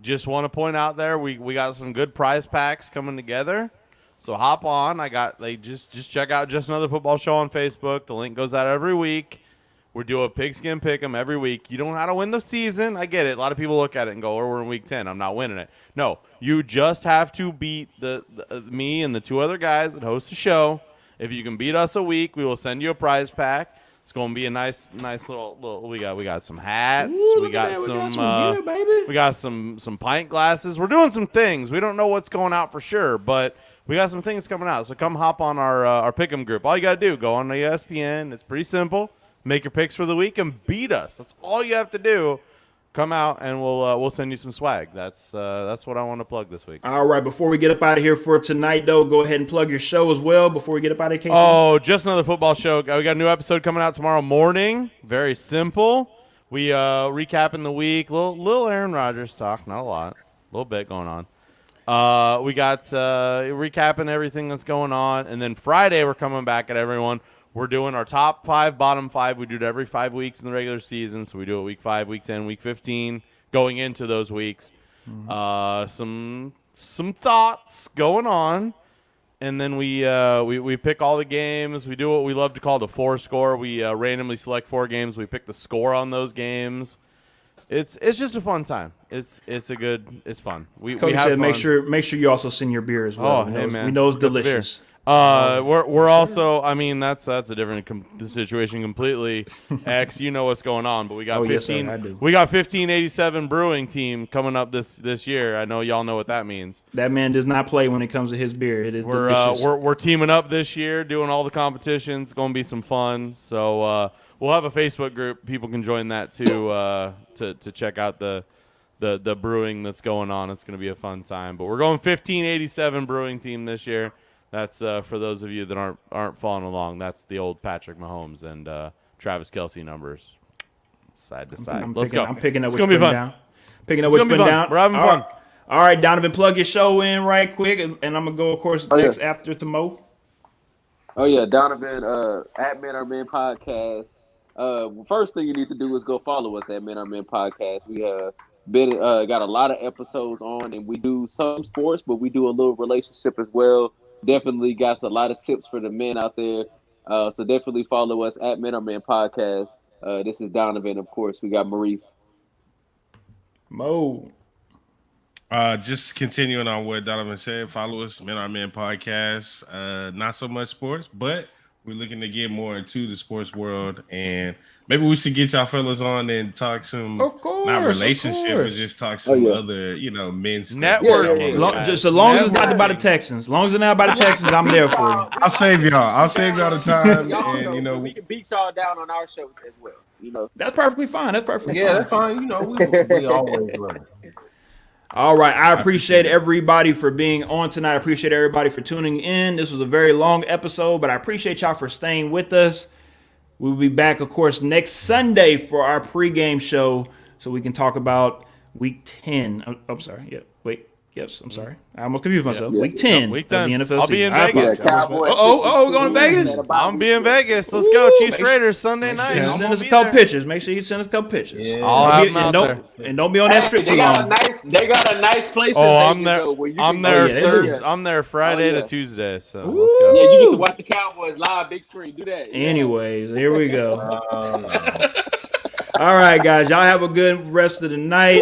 Just want to point out there, we got some good prize packs coming together. So hop on. Just check out Just Another Football Show on Facebook. The link goes out every week. We do a pigskin pick'em every week. You don't know how to win the season. I get it. A lot of people look at it and go, "Oh, we're in week 10. I'm not winning it." No, you just have to beat me and the 2 other guys that host the show. If you can beat us a week, we will send you a prize pack. It's going to be a nice little. We got some hats. Ooh, we got some pint glasses. We're doing some things. We don't know what's going out for sure, but we got some things coming out. So come hop on our pick'em group. All you got to do, go on to ESPN. It's pretty simple. Make your picks for the week and beat us. That's all you have to do. Come out and we'll send you some swag. That's what I want to plug this week. All right. Before we get up out of here for tonight, though, go ahead and plug your show as well. Before we get up out of here, Casey. Oh, Just Another Football Show. We got a new episode coming out tomorrow morning. Very simple. We recapping the week. Little Aaron Rodgers talk, not a lot. A little bit going on. We got recapping everything that's going on, and then Friday we're coming back at everyone. We're doing our top 5, bottom 5. We do it every 5 weeks in the regular season. So we do it week 5, week 10, week 15, going into those weeks. Some thoughts going on. And then we pick all the games. We do what we love to call the 4 score. We randomly select 4 games. We pick the score on those games. It's just a fun time. It's fun. Coach said, make sure you also send your beer as well. Oh, hey man, we know it's delicious. We're also. I mean, that's a different situation completely. X, you know what's going on, but we got Oh, yes, 15. sir, I do. We got 1587 Brewing team coming up this year. I know y'all know what that means. That man does not play when it comes to his beer. It is delicious. We're teaming up this year, doing all the competitions. It's gonna be some fun. So we'll have a Facebook group. People can join that too to check out the brewing that's going on. It's gonna be a fun time. But we're going 1587 Brewing team this year. That's for those of you that aren't following along. That's the old Patrick Mahomes and Travis Kelce numbers, side to side. Let's go. I'm picking up It's what's gonna be putting fun. down. Picking up It's what's gonna be putting fun. down. We're having fun. All right, Donovan, plug your show in right quick, and I'm gonna go, of course, next yeah. after to Mo. Oh yeah, Donovan at Men Are Men Podcast. First thing you need to do is go follow us at Men Are Men Podcast. We got a lot of episodes on, and we do some sports, but we do a little relationship as well. Definitely got a lot of tips for the men out there. So definitely follow us at Men Are Men Podcast. This is Donovan, of course. We got Morrice. Mo. Just continuing on what Donovan said, follow us, Men Are Men Podcast. Not so much sports, but we're looking to get more into the sports world, and maybe we should get y'all fellas on and talk some, Of course, not relationship, of but course. just talk some yeah. other, men's stuff. Networking. Just as long as it's not about the Texans. As long as it's not about the Texans, I'm there for you. I'll save y'all. I'll save y'all the time, Y'all and know, we can beat y'all down on our show as well. That's perfectly fine. That's perfectly Yeah, fine. that's fine. We always run. All right. I appreciate everybody for being on tonight. I appreciate everybody for tuning in. This was a very long episode, but I appreciate y'all for staying with us. We'll be back, of course, next Sunday for our pregame show so we can talk about Week 10. I'm sorry. Yeah. Wait. Yes, I'm sorry. I almost confused myself. Yeah. Week 10 Week of the 10. NFL I'll be season. in Vegas. Yeah, Cowboys. We're going to Vegas? I'm be in Vegas. Let's go, Chiefs Raiders Sunday night. I'm Send gonna us a be couple there. pictures. Make sure you send us a couple pictures. Yeah. I'll have them and out there. don't be on that strip They too got long. they got a nice place. Oh, in I'm Vegas, there. though, where you I'm can there yeah, they do. Thursday. I'm there Friday Oh, yeah. to Tuesday. So Ooh. let's go. Yeah, you get to watch the Cowboys live, big screen. Do that. Yeah. Anyways, here we go. All right, guys. Y'all have a good rest of the night.